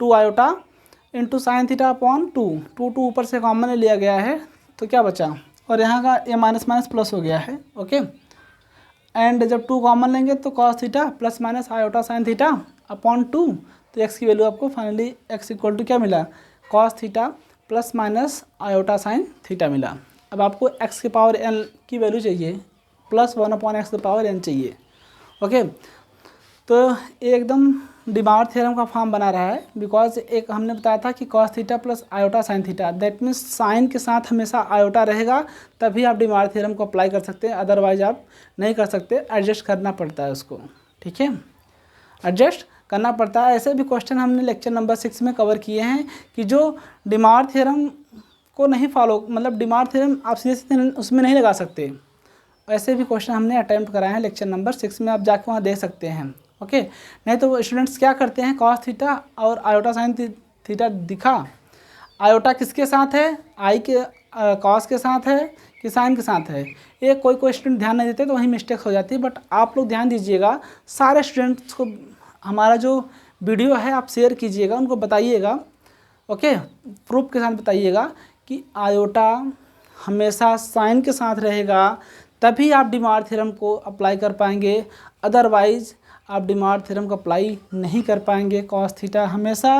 2 iota into sine theta upon 2, 2 ऊपर से कॉमन लिया गया है तो क्या बचा, और यहाँ का ये माइनस माइनस प्लस हो गया है। ओके, एंड जब 2 कॉमन लेंगे तो cos theta plus minus iota sine theta upon 2, तो x की वैल्यू आपको फाइनली x इक्वल टू क्या मिला, cos theta plus minus iota sine theta मिला। अब आपको x के पावर n की वैल्यू चाहिए, प्लस 1 अपॉन x के पावर n चाहिए। ओके, तो ये एकदम डिमावर थ्योरम का फॉर्म बना रहा है, बिकॉज एक हमने बताया था कि cos theta plus iota sine theta, that means sign के साथ हमेशा आयोटा रहेगा, तभी आप डिमावर थ्योरम को अप्लाई कर सकते हैं, अदरवाइज आप नहीं कर सकते, एडजस्ट करना पड़ता है उसको। ठीक है, एडजस्ट करना पड़ता है। ऐसे भी क्वेश्चन हमने लेक्चर नंबर 6 में कवर किए हैं कि जो डिमावर थ्योरम को नहीं फॉलो, मतलब डिमावर थ्योरम आप सीधे उसमें नहीं लगा सकते, ऐसे भी क्वेश्चन हमने अटैम्प्ट कराए हैं लेक्चर नंबर 6 में, आप जाके वहाँ देख सकते हैं। ओके, नहीं तो स्टूडेंट्स क्या करते हैं, कॉस थीटा और आयोटा साइन थीटा दिखा, आयोटा किसके साथ है, आई के कॉस के साथ है कि साइन के साथ है, ये कोई स्टूडेंट ध्यान नहीं देते तो वहीं मिस्टेक हो जाती है। बट आप लोग ध्यान दीजिएगा, सारे स्टूडेंट्स को हमारा जो वीडियो है आप शेयर कीजिएगा, उनको बताइएगा, ओके, प्रूफ के साथ बताइएगा कि आयोटा हमेशा साइन के साथ रहेगा, तभी आप डिमावर थ्योरम को अप्लाई कर पाएंगे, अदरवाइज आप डिमावर थ्योरम को अप्लाई नहीं कर पाएंगे। कॉस थीटा हमेशा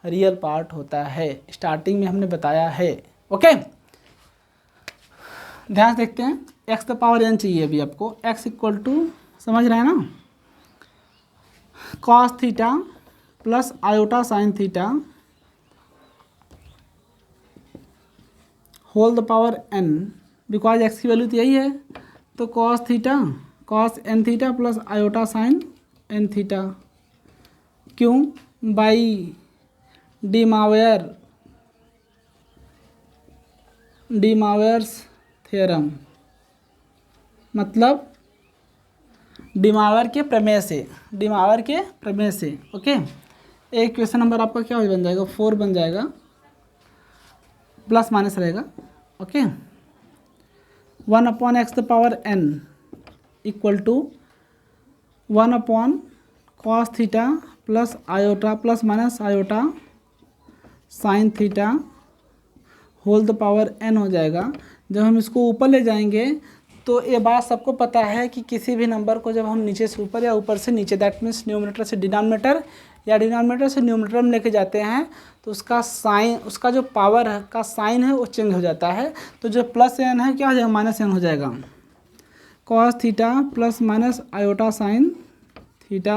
रियल पार्ट होता है, स्टार्टिंग में हमने बताया है। ओके, ध्यान से देखते हैं। एक्स द पावर एन चाहिए अभी आपको। एक्स इक्वल टू, समझ रहे हैं ना, cos theta plus iota sine theta whole the power N, because X की वैल्यू तो यही है, तो cos theta cos N theta plus iota sine N theta, क्यों, बाई डीमावेयर्स थ्योरम, मतलब डीमावर के प्रमेय से। ओके, एक क्वेश्चन नंबर आपका क्या बन जाएगा, 4 बन जाएगा, प्लस माइनस रहेगा। Okay, 1 upon x the power N equal to 1 upon cos theta plus iota plus minus iota sine theta whole the power N हो जाएगा। जब हम इसको ऊपर ले जाएंगे तो ये बात सबको पता है कि किसी भी नंबर को जब हम नीचे से ऊपर या ऊपर से नीचे, दैट मीन्स न्यूमरेटर से डिनोमिनेटर या डिनोमिनेटर से न्यूमरेटर में लेके जाते हैं तो उसका साइन, उसका जो पावर का साइन है वो चेंज हो जाता है। तो जो प्लस एन है क्या हो जाएगा, माइनस एन हो जाएगा। Cos theta plus minus iota sine theta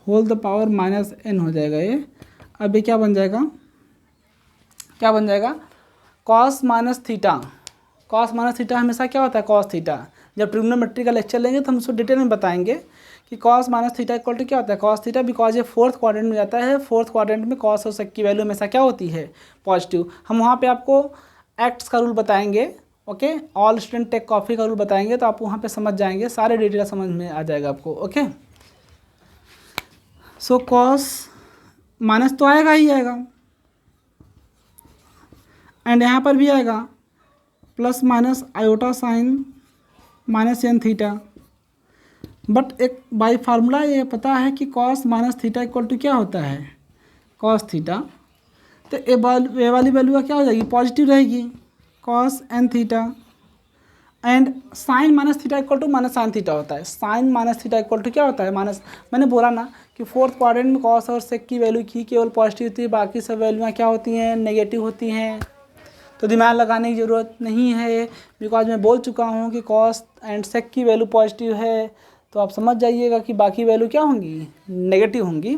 whole the power minus N हो जाएगा ये। अब ये क्या बन जाएगा, कॉस माइनस थीटा हमेशा क्या होता है, कॉस थीटा। जब ट्रिग्नोमेट्री का लेक्चर लेंगे तो हम उसको डिटेल में बताएंगे कि cos minus theta equal to क्या होता है, कॉस थीटा, बिकॉज ये 4th क्वाड्रेंट में जाता है। 4th क्वाड्रेंट में कॉस और सेक की वैल्यू हमेशा क्या होती है, पॉजिटिव। हम वहाँ पे आपको एक्ट्स का रूल बताएंगे। Okay, all student take coffee का रूल बताएंगे, तो आप वहाँ पे समझ जाएंगे, सारे डिटेल समझ में आ जाएगा आपको। ओके, सो कॉस माइनस तो आएगा ही आएगा, एंड यहाँ पर भी आएगा plus minus iota sine minus N theta. But एक बाई फार्मूला ये पता है कि cos minus theta equal to क्या होता है, कॉस थीटा। तो ये वाली वैल्यू क्या हो जाएगी, पॉजिटिव रहेगी, cos N theta. And sine minus theta equal to minus sine theta होता है। Sine minus theta equal to क्या होता है, माइनस। मैंने बोला ना कि 4th क्वाड्रेंट में कॉस और सेक की वैल्यू की केवल पॉजिटिव होती है, बाकी सब वैल्यूआँ क्या होती हैं, नेगेटिव होती हैं। तो दिमाग लगाने की ज़रूरत नहीं है, बिकॉज मैं बोल चुका हूँ कि कॉस एंड सेक की वैल्यू पॉजिटिव है, तो आप समझ जाइएगा कि बाकी वैल्यू क्या होंगी, नेगेटिव होंगी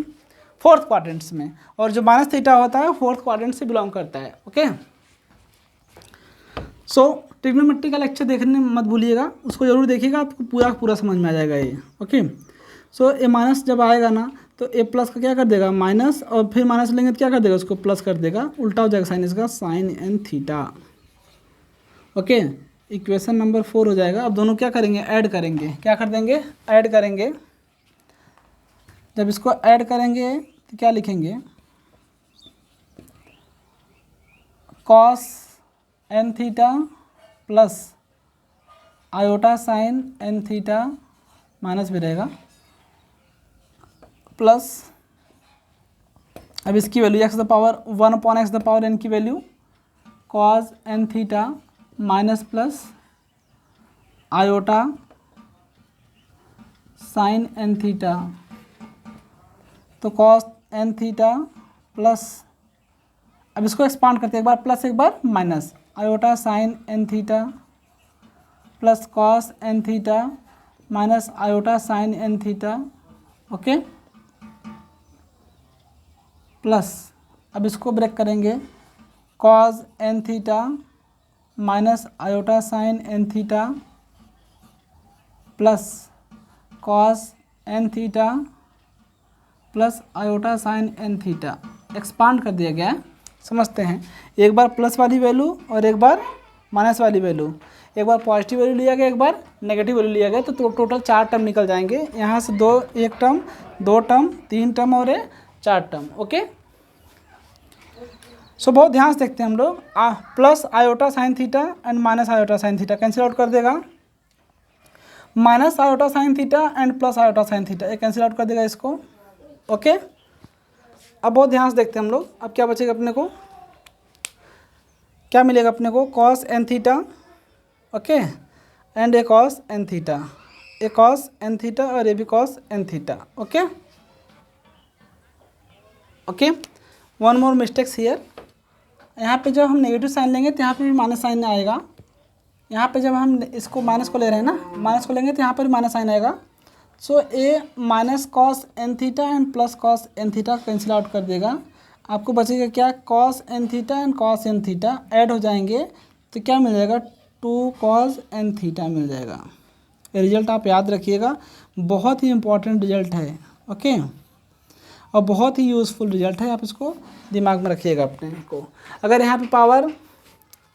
4th क्वाड्रेंट्स में। और जो माइनस थीटा होता है 4th क्वाड्रेंट से बिलोंग करता है। ओके, सो ट्रिग्नोमेट्री का लेक्चर देखने मत भूलिएगा, उसको जरूर देखिएगा, आपको पूरा समझ में आ जाएगा ये। ओके, सो ये माइनस जब आएगा ना तो ए प्लस का क्या कर देगा, माइनस, और फिर माइनस लेंगे तो क्या कर देगा, उसको प्लस कर देगा, उल्टा हो जाएगा साइन इसका, sine N theta. Okay, equation number 4 हो जाएगा। अब दोनों क्या करेंगे, ऐड करेंगे, क्या कर देंगे, ऐड करेंगे। जब इसको ऐड करेंगे तो क्या लिखेंगे, cos N theta plus iota sine N theta, minus भी रहेगा, प्लस अब इसकी value x the power 1 upon x the power n की value cos N theta minus plus iota sine N theta. तो कॉस एन थीटा प्लस, अब इसको एक्सपांड करते हैं, एक बार प्लस एक बार minus, iota sine N theta plus cos N theta minus iota sine N theta. Okay, plus अब इसको ब्रेक करेंगे, cos N theta minus iota sine N theta plus cos N theta plus iota sine N theta. Expand कर दिया गया है, समझते हैं। एक बार प्लस वाली वैल्यू और एक बार माइनस वाली वैल्यू, एक बार पॉजिटिव वैल्यू लिया गया, एक बार नेगेटिव वैल्यू लिया गया, तो टोटल 4 टर्म निकल जाएंगे। यहाँ से एक टर्म, 2 टर्म, 3 टर्म और 4 टर्म। ओके, सो बहुत ध्यान से देखते हैं हम लोग। Plus iota sine theta and minus iota sine theta cancel out कर देगा, minus iota sine theta and plus iota sine theta, ये कैंसिल आउट कर देगा इसको। ओके, अब बहुत ध्यान से देखते हैं हम लोग। अब क्या बचेगा अपने को, क्या मिलेगा अपने को, cos N theta, okay, and a cos N theta, a cos N theta और ए भी cos N theta. Okay, okay, one more mistakes here. यहाँ पे जब हम नेगेटिव साइन लेंगे तो यहाँ पे भी माइनस साइन आएगा। यहाँ पे जब हम इसको माइनस को ले रहे हैं ना, माइनस को लेंगे तो यहाँ पर भी माइनस साइन आएगा। So a minus cos N theta and plus cos N theta cancel out कर देगा। आपको बचेगा क्या, cos N theta and cos N theta add हो जाएंगे तो क्या मिल जाएगा, 2 कॉस एन थीटा मिल जाएगा। ये रिजल्ट आप याद रखिएगा, बहुत ही इंपॉर्टेंट रिजल्ट है। ओके, और बहुत ही यूज़फुल रिजल्ट है, आप इसको दिमाग में रखिएगा अपने को। अगर यहाँ पे पावर,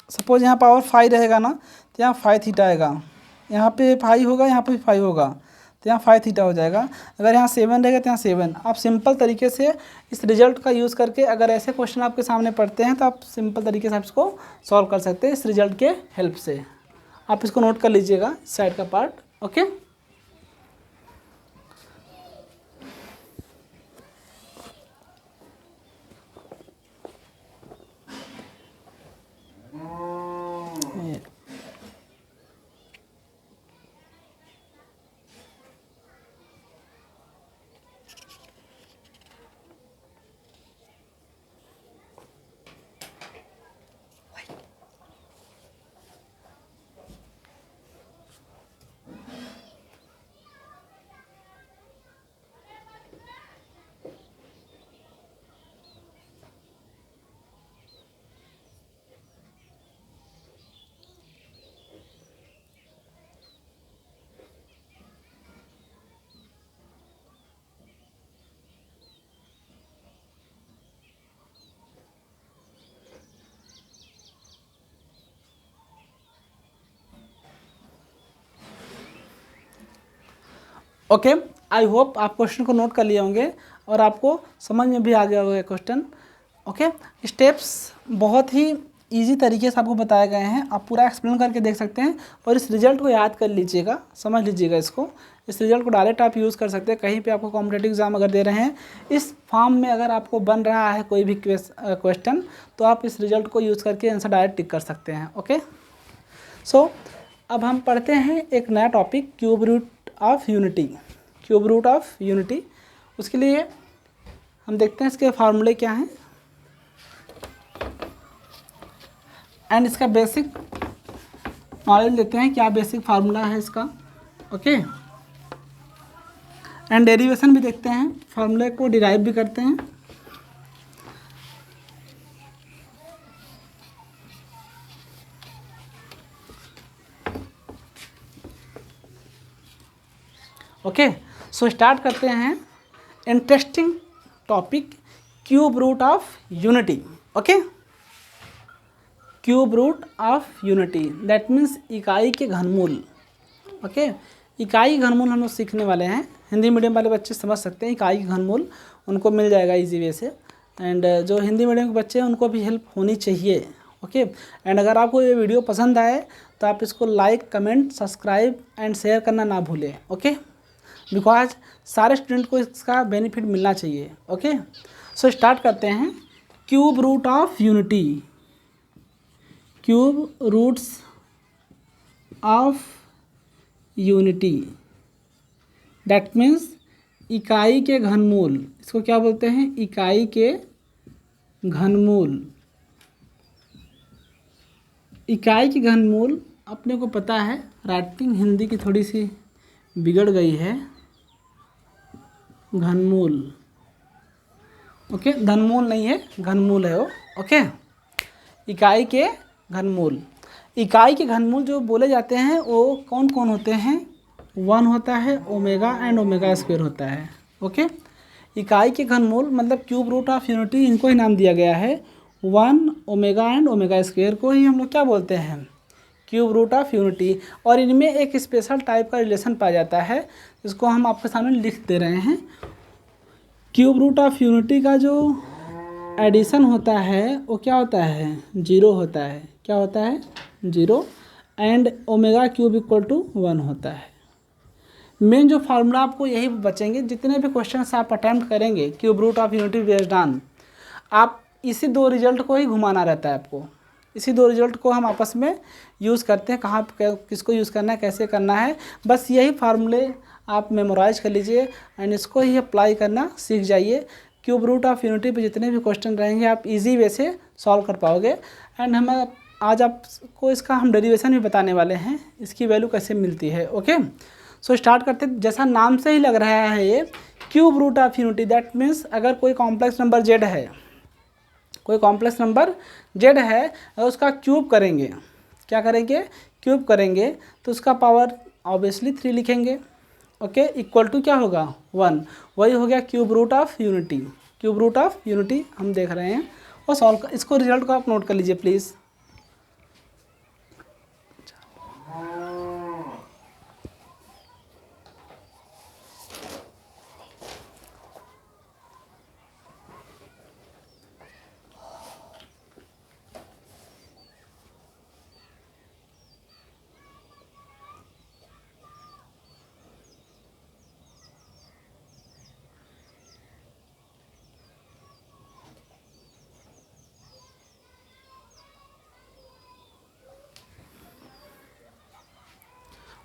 सपोज यहाँ पावर 5 रहेगा ना, तो यहाँ 5 थीटा आएगा। यहाँ पे 5 होगा, यहाँ पे भी 5 होगा, तो यहाँ 5 थीटा हो जाएगा। अगर यहाँ 7 रहेगा तो यहाँ 7। आप सिंपल तरीके से इस रिजल्ट का यूज़ करके, अगर ऐसे क्वेश्चन आपके सामने पढ़ते हैं तो आप सिंपल तरीके से आप इसको सॉल्व कर सकते हैं इस रिजल्ट के हेल्प से। आप इसको नोट कर लीजिएगा, इस साइड का part. Okay, okay, I hope आप क्वेश्चन को नोट कर लिए होंगे और आपको समझ में भी आ गया होगा क्वेश्चन। ओके, स्टेप्स बहुत ही इजी तरीके से आपको बताए गए हैं, आप पूरा एक्सप्लेन करके देख सकते हैं। और इस रिजल्ट को याद कर लीजिएगा, समझ लीजिएगा इसको। इस रिजल्ट को डायरेक्ट आप यूज़ कर सकते हैं कहीं पे आपको कॉम्पिटेटिव एग्जाम अगर दे रहे हैं, इस फॉर्म में अगर आपको बन रहा है कोई भी क्वेश्चन, तो आप इस रिजल्ट को यूज़ करके आंसर डायरेक्ट टिक कर सकते हैं। ओके, सो अब हम पढ़ते हैं एक नया topic, cube root of unity. Cube root of unity, उसके लिए हम देखते हैं इसके फार्मूले क्या हैं एंड इसका बेसिक नॉलेज लेते हैं, क्या बेसिक फार्मूला है इसका। ओके, एंड डेरिवेशन भी देखते हैं, फार्मूले को डिराइव भी करते हैं। ओके, सो स्टार्ट करते हैं interesting topic, cube root of unity. Okay, cube root of unity that means इकाई के घनमूल। ओके, इकाई घनमूल हम लोग सीखने वाले हैं। हिंदी मीडियम वाले बच्चे समझ सकते हैं, इकाई घनमूल उनको मिल जाएगा इजी वे से। एंड जो हिंदी मीडियम के बच्चे हैं उनको भी हेल्प होनी चाहिए। ओके, एंड अगर आपको ये वीडियो पसंद आए तो आप इसको like, comment, subscribe and share करना ना भूलें। ओके, बिकॉज सारे स्टूडेंट को इसका बेनिफिट मिलना चाहिए। ओके, सो स्टार्ट करते हैं। Cube root of unity, cube roots of unity that means इकाई के घनमूल। इसको क्या बोलते हैं, इकाई के घनमूल। इकाई के घनमूल अपने को पता है, राइटिंग हिंदी की थोड़ी सी बिगड़ गई है। घनमूल, ओके, धनमूल नहीं है, घनमूल है वो। ओके, इकाई के घनमूल। इकाई के घनमूल जो बोले जाते हैं वो कौन कौन होते हैं, 1 होता है, ओमेगा एंड ओमेगा स्क्वायर होता है। ओके, इकाई के घनमूल मतलब क्यूब रूट ऑफ यूनिटी, इनको ही नाम दिया गया है। 1 ओमेगा एंड ओमेगा स्क्वायर को ही हम लोग क्या बोलते हैं, क्यूब रूट ऑफ यूनिटी। और इनमें एक स्पेशल टाइप का रिलेशन पाया जाता है, इसको हम आपके सामने लिख दे रहे हैं। क्यूब रूट ऑफ यूनिटी का जो एडिशन होता है वो क्या होता है, 0 होता है। क्या होता है, 0। And omega cube equal to 1 होता है। मेन जो फार्मूला आपको यही बचेंगे, जितने भी क्वेश्चन आप अटैम्प्ट करेंगे cube root of unity based on, आप इसी 2 रिजल्ट को ही घुमाना रहता है आपको। इसी 2 रिजल्ट को हम आपस में यूज़ करते हैं, कहाँ किसको यूज़ करना है, कैसे करना है। बस यही फार्मूले आप मेमोराइज कर लीजिए एंड इसको ही अप्लाई करना सीख जाइए। क्यूब रूट ऑफ यूनिटी पे जितने भी क्वेश्चन रहेंगे आप इजी वे से सॉल्व कर पाओगे। एंड हम आज आपको इसका हम डेरिवेशन भी बताने वाले हैं, इसकी वैल्यू कैसे मिलती है। ओके, सो स्टार्ट करते हैं। जैसा नाम से ही लग रहा है ये cube root of unity, that means अगर कोई कॉम्प्लेक्स नंबर जेड है, कोई कॉम्प्लेक्स नंबर जेड है, अगर उसका क्यूब करेंगे, क्या करेंगे, क्यूब करेंगे, तो उसका पावर ऑब्वियसली 3 लिखेंगे। ओके, इक्वल टू क्या होगा 1, वही हो गया cube root of unity. Cube root of unity हम देख रहे हैं और सॉल्व, इसको रिजल्ट को आप नोट कर लीजिए प्लीज़।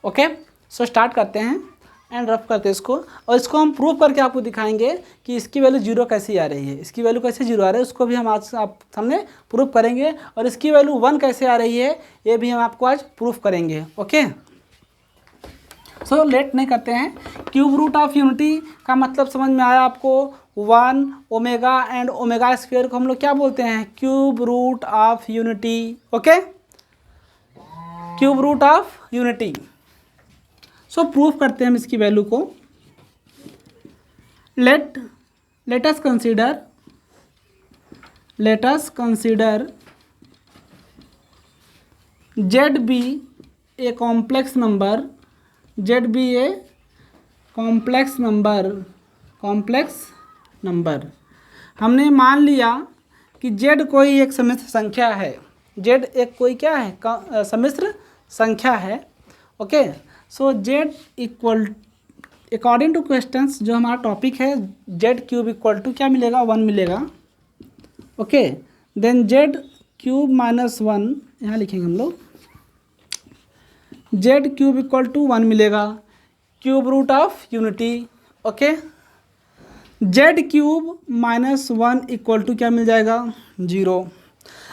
ओके, सो स्टार्ट करते हैं एंड रफ करते हैं इसको, और इसको हम प्रूव करके आपको दिखाएंगे कि इसकी वैल्यू 0 कैसी आ रही है, इसकी वैल्यू कैसे 0 आ रही है उसको भी हम आज आप सामने प्रूव करेंगे, और इसकी वैल्यू 1 कैसे आ रही है ये भी हम आपको आज प्रूफ करेंगे। ओके, सो लेट नहीं करते हैं। क्यूब रूट ऑफ यूनिटी का मतलब समझ में आया आपको, 1 ओमेगा एंड ओमेगा स्क्वायर को हम लोग क्या बोलते हैं, cube root of unity. Okay, cube root of unity. So proof करते हैं हम इसकी वैल्यू को। Let us consider Z be a complex number, Z be a complex number. हमने मान लिया कि जेड कोई एक सम्मिश्र संख्या है, जेड एक कोई क्या है, सम्मिश्र संख्या है। Okay, so z equal, according to questions जो हमारा टॉपिक है, जेड क्यूब इक्वल टू क्या मिलेगा, 1 मिलेगा। Okay, then Z cube minus 1 यहाँ लिखेंगे हम लोग, जेड क्यूब इक्वल टू 1 मिलेगा, cube root of unity. Okay, Z cube minus 1 equal to क्या मिल जाएगा, 0।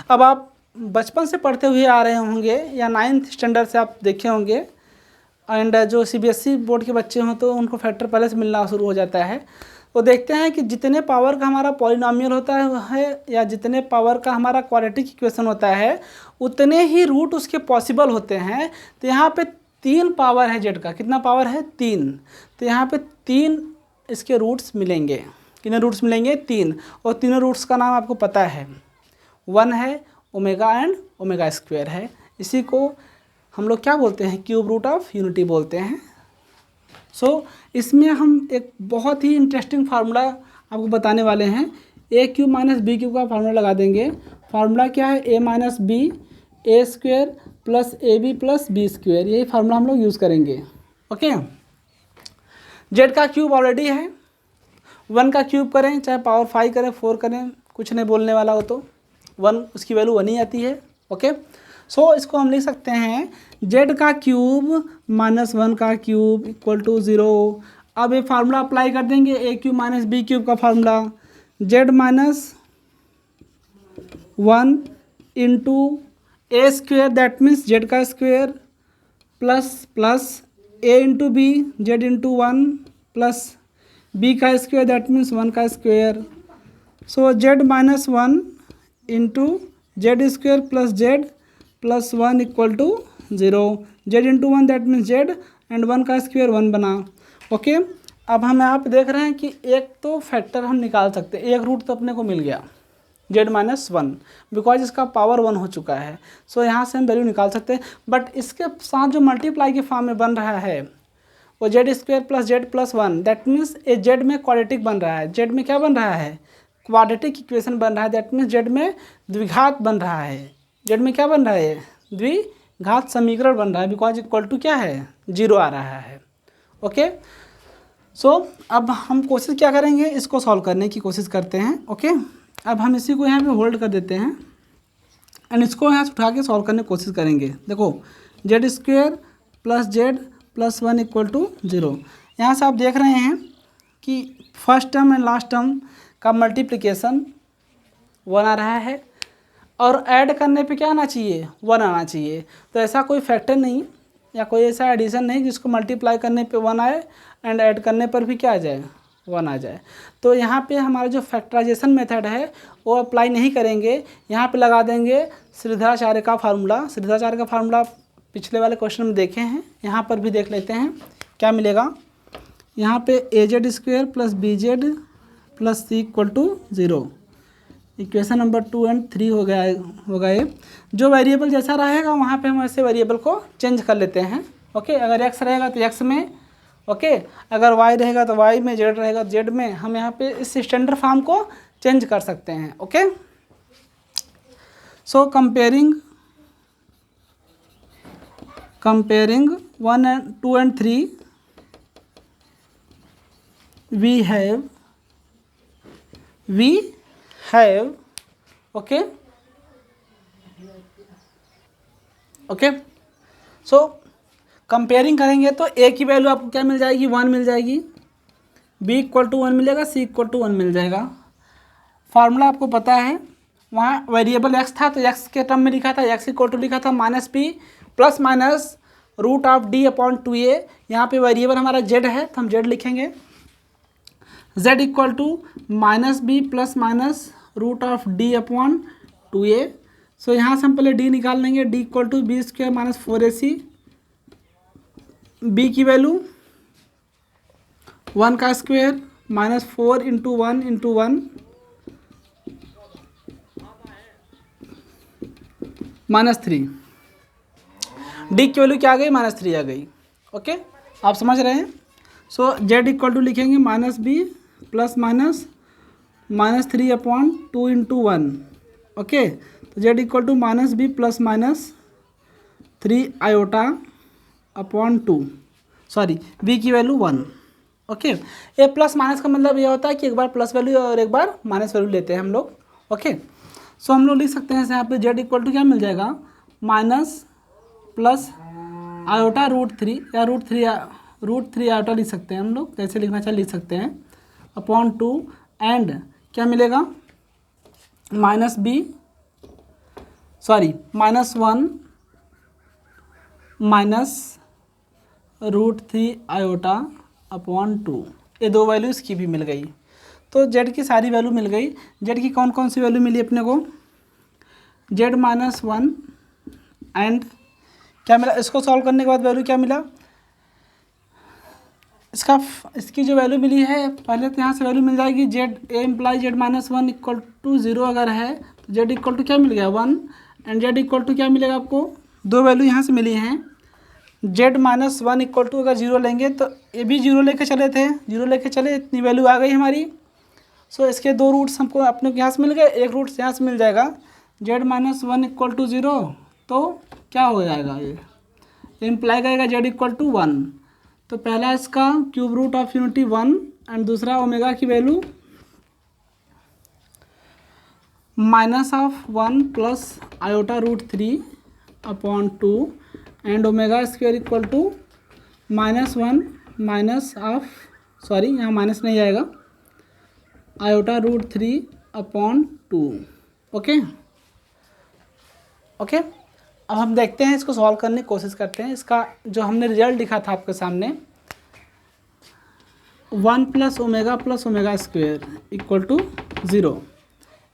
अब आप बचपन से पढ़ते हुए आ रहे होंगे या 9th स्टैंडर्ड से आप देखे होंगे, एंड जो सीबीएसई बोर्ड के बच्चे हों तो उनको फैक्टर पहले से मिलना शुरू हो जाता है। तो देखते हैं कि जितने पावर का हमारा पॉलिनॉमियल होता है या जितने पावर का हमारा क्वाड्रेटिक इक्वेशन होता है उतने ही रूट उसके पॉसिबल होते हैं। तो यहाँ पे 3 पावर है जेड का, कितना पावर है, 3। तो यहाँ पे 3 इसके रूट्स मिलेंगे, कितने रूट्स मिलेंगे, 3, और तीनों रूट्स का नाम आपको पता है, 1 है, ओमेगा एंड ओमेगा स्क्वायर है। इसी को हम लोग क्या बोलते हैं, क्यूब रूट ऑफ यूनिटी बोलते हैं। सो इसमें हम एक बहुत ही इंटरेस्टिंग फार्मूला आपको बताने वाले हैं, a cube minus b cube का फार्मूला लगा देंगे। फार्मूला क्या है, a minus b a square plus a b plus b square, यही फार्मूला हम लोग यूज़ करेंगे। ओके, जेड का क्यूब ऑलरेडी है, 1 का क्यूब करें चाहे पावर 5 करें 4 करें, कुछ नहीं बोलने वाला हो, तो 1 उसकी वैल्यू 1 ही आती है। ओके, सो इसको हम लिख सकते हैं जेड का क्यूब माइनस 1 का क्यूब इक्वल टू 0। अब ये फार्मूला अप्लाई कर देंगे, a cube minus b cube का formula, z minus 1 into a square, that means z का square, plus a into b, z into 1, plus b का स्क्वेयर, दैट मीन्स 1 का square. So z minus 1 into z square plus Z plus 1 equal to 0, z into 1 that means z and 1 का स्क्वेयर 1 बना। ओके, अब हम यहाँ पे देख रहे हैं कि एक तो फैक्टर हम निकाल सकते हैं, एक रूट तो अपने को मिल गया जेड माइनस 1, बिकॉज इसका पावर 1 हो चुका है। सो यहाँ से हम वैल्यू निकाल सकते हैं, बट इसके साथ जो मल्टीप्लाई के फॉर्म में बन रहा है वो Z square plus Z plus 1, that means A Z में क्वाड्रेटिक बन रहा है, जेड में क्या बन रहा है, क्वाड्रेटिक इक्वेशन बन रहा है, दैट मीन्स जेड में द्विघात बन रहा है, जेड में क्या बन रहा है, द्विघात समीकरण बन रहा है, बिकॉज इक्वल टू क्या है, 0 आ रहा है। ओके, सो अब हम कोशिश क्या करेंगे, इसको सॉल्व करने की कोशिश करते हैं। ओके, अब हम इसी को यहाँ पे होल्ड कर देते हैं एंड इसको यहाँ से उठा के सॉल्व करने की कोशिश करेंगे। देखो, Z square plus Z plus 1 equal to 0। यहाँ से आप देख रहे हैं कि first term and last term का मल्टीप्लिकेशन 1 आ रहा है और ऐड करने पे क्या आना चाहिए, 1 आना चाहिए। तो ऐसा कोई फैक्टर नहीं या कोई ऐसा एडिशन नहीं जिसको मल्टीप्लाई करने पे 1 आए एंड ऐड करने पर भी क्या आ जाए, 1 आ जाए। तो यहाँ पे हमारा जो फैक्टराइजेशन मेथड है वो अप्लाई नहीं करेंगे, यहाँ पे लगा देंगे श्रीधराचार्य का फार्मूला। श्रीधराचार्य का फार्मूला पिछले वाले क्वेश्चन में देखे हैं, यहाँ पर भी देख लेते हैं क्या मिलेगा। यहाँ पे AZ² plus BZ plus C equal to 0। Equation number 2 और 3 हो गए। जो वेरिएबल जैसा रहेगा वहाँ पे हम ऐसे वेरिएबल को चेंज कर लेते हैं। ओके, अगर x रहेगा तो x में, ओके, अगर y रहेगा तो y में, z रहेगा तो z में, हम यहाँ पे इस स्टैंडर्ड फॉर्म को चेंज कर सकते हैं। Okay, so comparing 1 and 2 and 3 we have okay so comparing करेंगे तो a की वैल्यू आपको क्या मिल जाएगी, 1 मिल जाएगी, b इक्वल टू 1 मिलेगा, c इक्वल टू 1 मिल जाएगा। फार्मूला आपको पता है, वहाँ वेरिएबल x था तो x के टर्म में लिखा था, x इक्वल टू लिखा था -b प्लस माइनस √d/2a। यहाँ पे वेरिएबल हमारा z है तो हम z लिखेंगे, z equal to -b plus minus √d/2a। So यहाँ से हम पहले d निकाल लेंगे, d equal to b² minus 4ac, b की वैल्यू 1 का square minus 4 into 1 into 1 -3। d की वैल्यू क्या आ गई, -3 आ गई। ओके, आप समझ रहे हैं। सो z इक्वल टू लिखेंगे -b plus minus -3/2 into 1। Okay, तो z equal to -b plus minus 3/2, sorry b की वैल्यू 1। ओके, ये प्लस माइनस का मतलब ये होता है कि एक बार प्लस वैल्यू और एक बार माइनस वैल्यू लेते हैं हम लोग। ओके, सो हम लोग लिख सकते हैं यहाँ पे z इक्वल टू क्या मिल जाएगा, माइनस प्लस आयोटा √3 या √3 आयोटा लिख सकते हैं हम लोग, कैसे लिखना चाहिए लिख सकते हैं, /2 एंड क्या मिलेगा, -b सॉरी -1 माइनस √3 आयोटा /2। ये दो वैल्यू इसकी भी मिल गई। तो z की सारी वैल्यू मिल गई। z की कौन कौन सी वैल्यू मिली अपने को, z-1 एंड क्या मिला, इसको सॉल्व करने के बाद वैल्यू क्या मिला, इसकी जो वैल्यू मिली है पहले तो यहाँ से वैल्यू मिल जाएगी, z a imply z-1 equal to 0 अगर है तो z इक्वल टू क्या मिल गया 1 एंड z इक्वल टू क्या मिलेगा आपको, दो वैल्यू यहाँ से मिली हैं। z-1 इक्वल टू अगर 0 लेंगे तो ये भी 0 लेके चले थे, 0 लेके चले, इतनी वैल्यू आ गई हमारी। सो इसके दो रूट्स हमको अपने को यहाँ से मिल गए, एक रूट्स यहाँ से मिल जाएगा, z-1 इक्वल टू 0, तो क्या हो जाएगा, ये इम्प्लाई करेगा z इक्वल टू 1। तो पहला इसका cube root of unity 1 and दूसरा ओमेगा की value -1 plus iota √3/2 and omega square equal to -1 minus of, sorry यहाँ माइनस नहीं आएगा, आयोटा √3/2। ओके ओके, अब हम देखते हैं, इसको सॉल्व करने की कोशिश करते हैं। इसका जो हमने रिजल्ट लिखा था आपके सामने, 1 plus omega square equal to 0,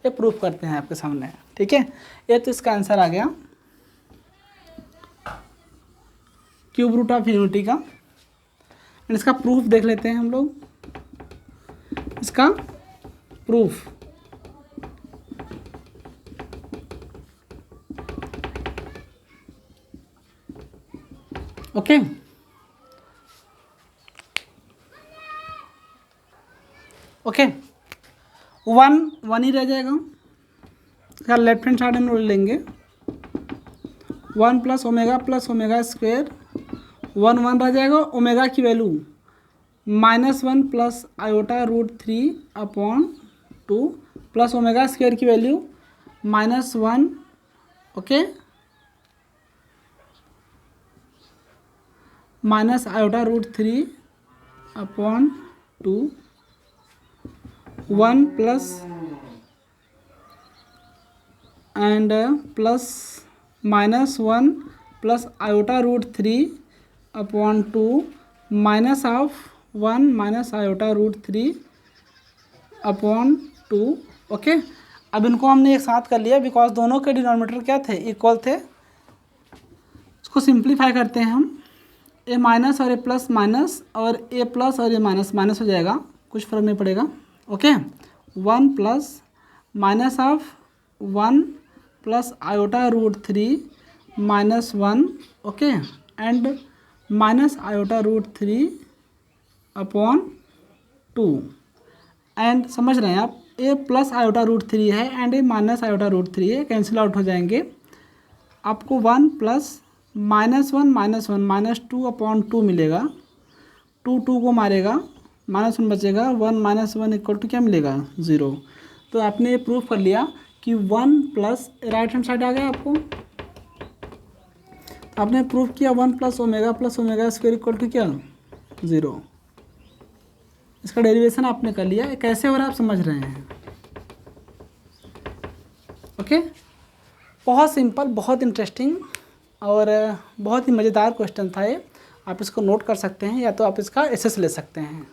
ये प्रूफ करते हैं आपके सामने। ठीक है, ये तो इसका आंसर आ गया क्यूब रूट ऑफ यूनिटी का। एंड इसका प्रूफ देख लेते हैं हम लोग, इसका प्रूफ ओके ओके, 1 ही रह जाएगा, इसका लेफ्ट हैंड साइड हम लोग लेंगे, 1 प्लस ओमेगा स्क्वायर 1 रह जाएगा, ओमेगा की value -1 plus iota √3/2 plus omega square की value -1, okay, minus iota √3/2 1 plus and plus -1 plus iota root 3 upon 2 minus of 1 minus iota root 3 upon 2। Okay, अब इनको हमने एक साथ कर लिया बिकॉज दोनों के डिनोमिनेटर क्या थे, इक्वल थे। इसको सिंप्लीफाई करते हैं हम, ए माइनस और ए प्लस माइनस और ए प्लस और ए माइनस माइनस हो जाएगा, कुछ फर्क नहीं पड़ेगा। Okay, 1 plus minus of 1 plus iota root 3 minus 1। Okay, and minus iota root 3 upon 2। And समझ रहे हैं आप, ए प्लस आयोटा रूट 3 है and a minus iota root 3 है, कैंसिल आउट हो जाएंगे। आपको 1 प्लस -1 -1 -2 अपॉन 2 मिलेगा। 2 को मारेगा, -1 बचेगा, 1 -1 इक्वल टू क्या मिलेगा, 0। तो आपने ये प्रूफ कर लिया कि 1 प्लस राइट हैंड साइड आ गया आपको। आपने प्रूफ किया 1 plus omega square equal to क्या, 0। इसका डेरिवेशन आपने कर लिया, कैसे हो रहा है आप समझ रहे हैं। ओके, बहुत सिंपल, बहुत इंटरेस्टिंग और बहुत ही मज़ेदार क्वेश्चन था ये। आप इसको नोट कर सकते हैं या तो आप इसका एसएस ले सकते हैं।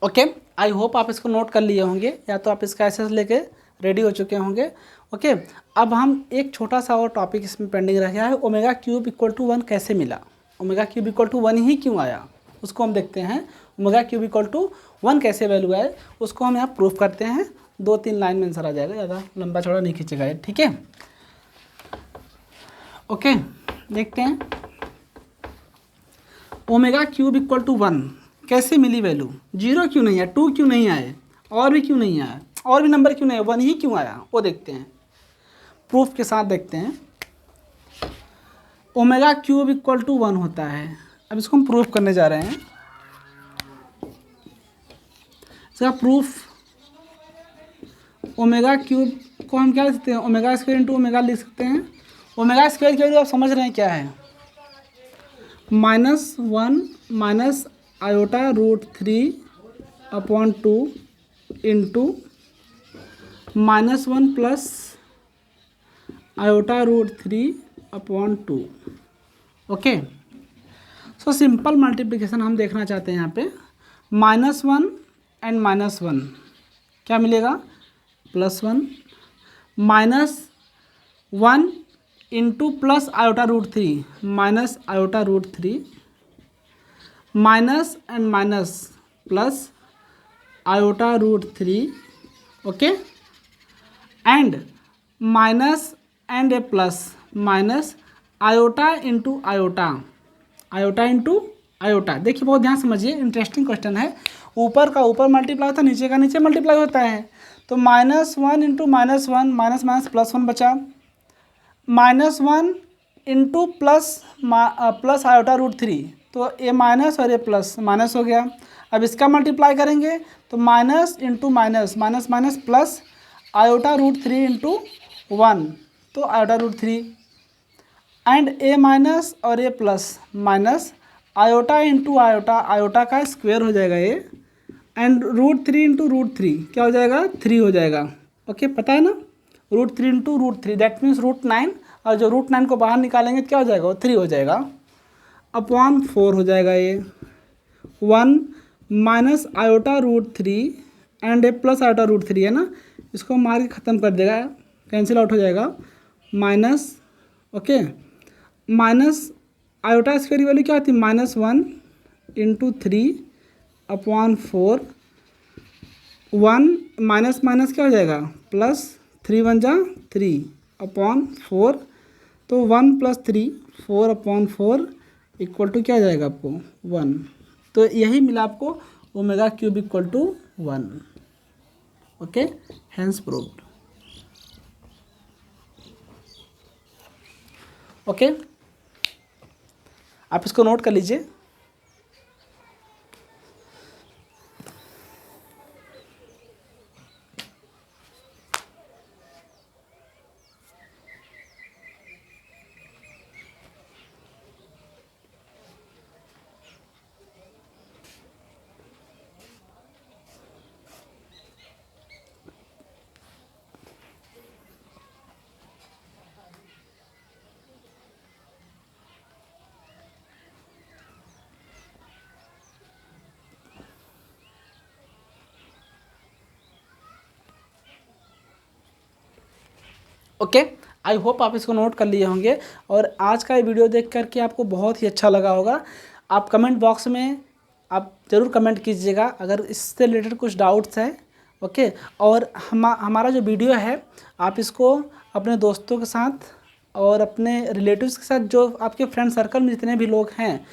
ओके, आई होप आप इसको नोट कर लिए होंगे या तो आप इसका एसएस लेके रेडी हो चुके होंगे। ओके, अब हम एक छोटा सा और टॉपिक इसमें पेंडिंग रह गया है, ओमेगा क्यूब इक्वल टू 1 कैसे मिला, ओमेगा क्यूब इक्वल टू 1 ही क्यों आया, उसको हम देखते हैं। ओमेगा क्यूब इक्वल टू 1 कैसे वैल्यू आए उसको हम यहाँ प्रूफ करते हैं। 2-3 लाइन में आंसर आ जाएगा, ज़्यादा लंबा चौड़ा नहीं खींचेगा ये, ठीक है। ओके, देखते हैं ओमेगा क्यूब इक्वल टू 1 कैसे मिली वैल्यू। 0 क्यों नहीं है, 2 क्यों नहीं आए, और भी क्यों नहीं आया, और भी नंबर क्यों नहीं आया, 1 ही क्यों आया, वो देखते हैं। प्रूफ के साथ देखते हैं। ओमेगा क्यूब इक्वल टू 1 होता है, अब इसको हम प्रूफ करने जा रहे हैं। इसका प्रूफ, ओमेगा क्यूब को हम क्या लिख सकते हैं, ओमेगा स्क्वायर इंटू ओमेगा लिख सकते हैं। ओमेगा स्क्वायर की वैल्यू आप समझ रहे हैं क्या है, -1 minus iota root 3 upon 2 into -1 plus iota root 3 upon 2। Okay, so simple multiplication हम देखना चाहते हैं यहाँ पे। -1 एंड -1 क्या मिलेगा, +1 -1 into plus iota root 3 minus iota root 3 minus and minus plus iota root 3। Okay, and minus and a plus minus iota into iota, iota into iota. देखिए बहुत ध्यान समझिए, इंटरेस्टिंग क्वेश्चन है। ऊपर का ऊपर मल्टीप्लाई होता है, नीचे का नीचे मल्टीप्लाई होता है। तो -1 इंटू -1 माइनस माइनस +1 बचा, -1 इंटू प्लस आयोटा रूट 3, तो ए माइनस और ए प्लस माइनस हो गया। अब इसका मल्टीप्लाई करेंगे तो minus into minus minus minus plus iota root 3 into 1, तो iota root 3 and a minus और a plus minus iota into iota, iota का स्क्वायर हो जाएगा ये, एंड रूट 3 इंटू रूट 3 क्या हो जाएगा, 3 हो जाएगा। ओके, पता है ना, root 3 into root 3 that means √9, और जो √9 को बाहर निकालेंगे तो क्या हो जाएगा, वो 3 हो जाएगा, अपॉन 4 हो जाएगा ये। 1 minus iota root 3 and a plus iota root 3 है ना, इसको मार के ख़त्म कर देगा, कैंसिल आउट हो जाएगा। Minus okay minus iota square की वैल्यू क्या होती है, -1 इंटू 3/4। 1 माइनस माइनस क्या हो जाएगा, प्लस 3 1 जा 3/4, तो 1 + 3 4/4 इक्वल टू क्या आ जाएगा आपको 1। तो यही मिला आपको omega cube equal to 1। Okay, hence proved. Okay, आप इसको नोट कर लीजिए। ओके, आई होप आप इसको नोट कर लिए होंगे और आज का ये वीडियो देख करके आपको बहुत ही अच्छा लगा होगा। आप कमेंट बॉक्स में आप ज़रूर कमेंट कीजिएगा अगर इससे रिलेटेड कुछ डाउट्स हैं। ओके, और हमारा जो वीडियो है आप इसको अपने दोस्तों के साथ और अपने रिलेटिव्स के साथ, जो आपके फ्रेंड सर्कल में जितने भी लोग हैं,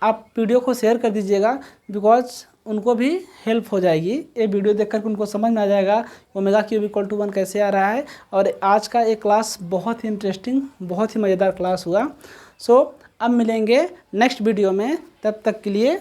आप वीडियो को शेयर कर दीजिएगा, बिकॉज उनको भी हेल्प हो जाएगी। ये वीडियो देख कर उनको समझ में आ जाएगा ओमेगा क्यूब इक्वल टू 1 कैसे आ रहा है। और आज का ये क्लास बहुत ही इंटरेस्टिंग, बहुत ही मज़ेदार क्लास हुआ। सो अब मिलेंगे नेक्स्ट वीडियो में, तब तक के लिए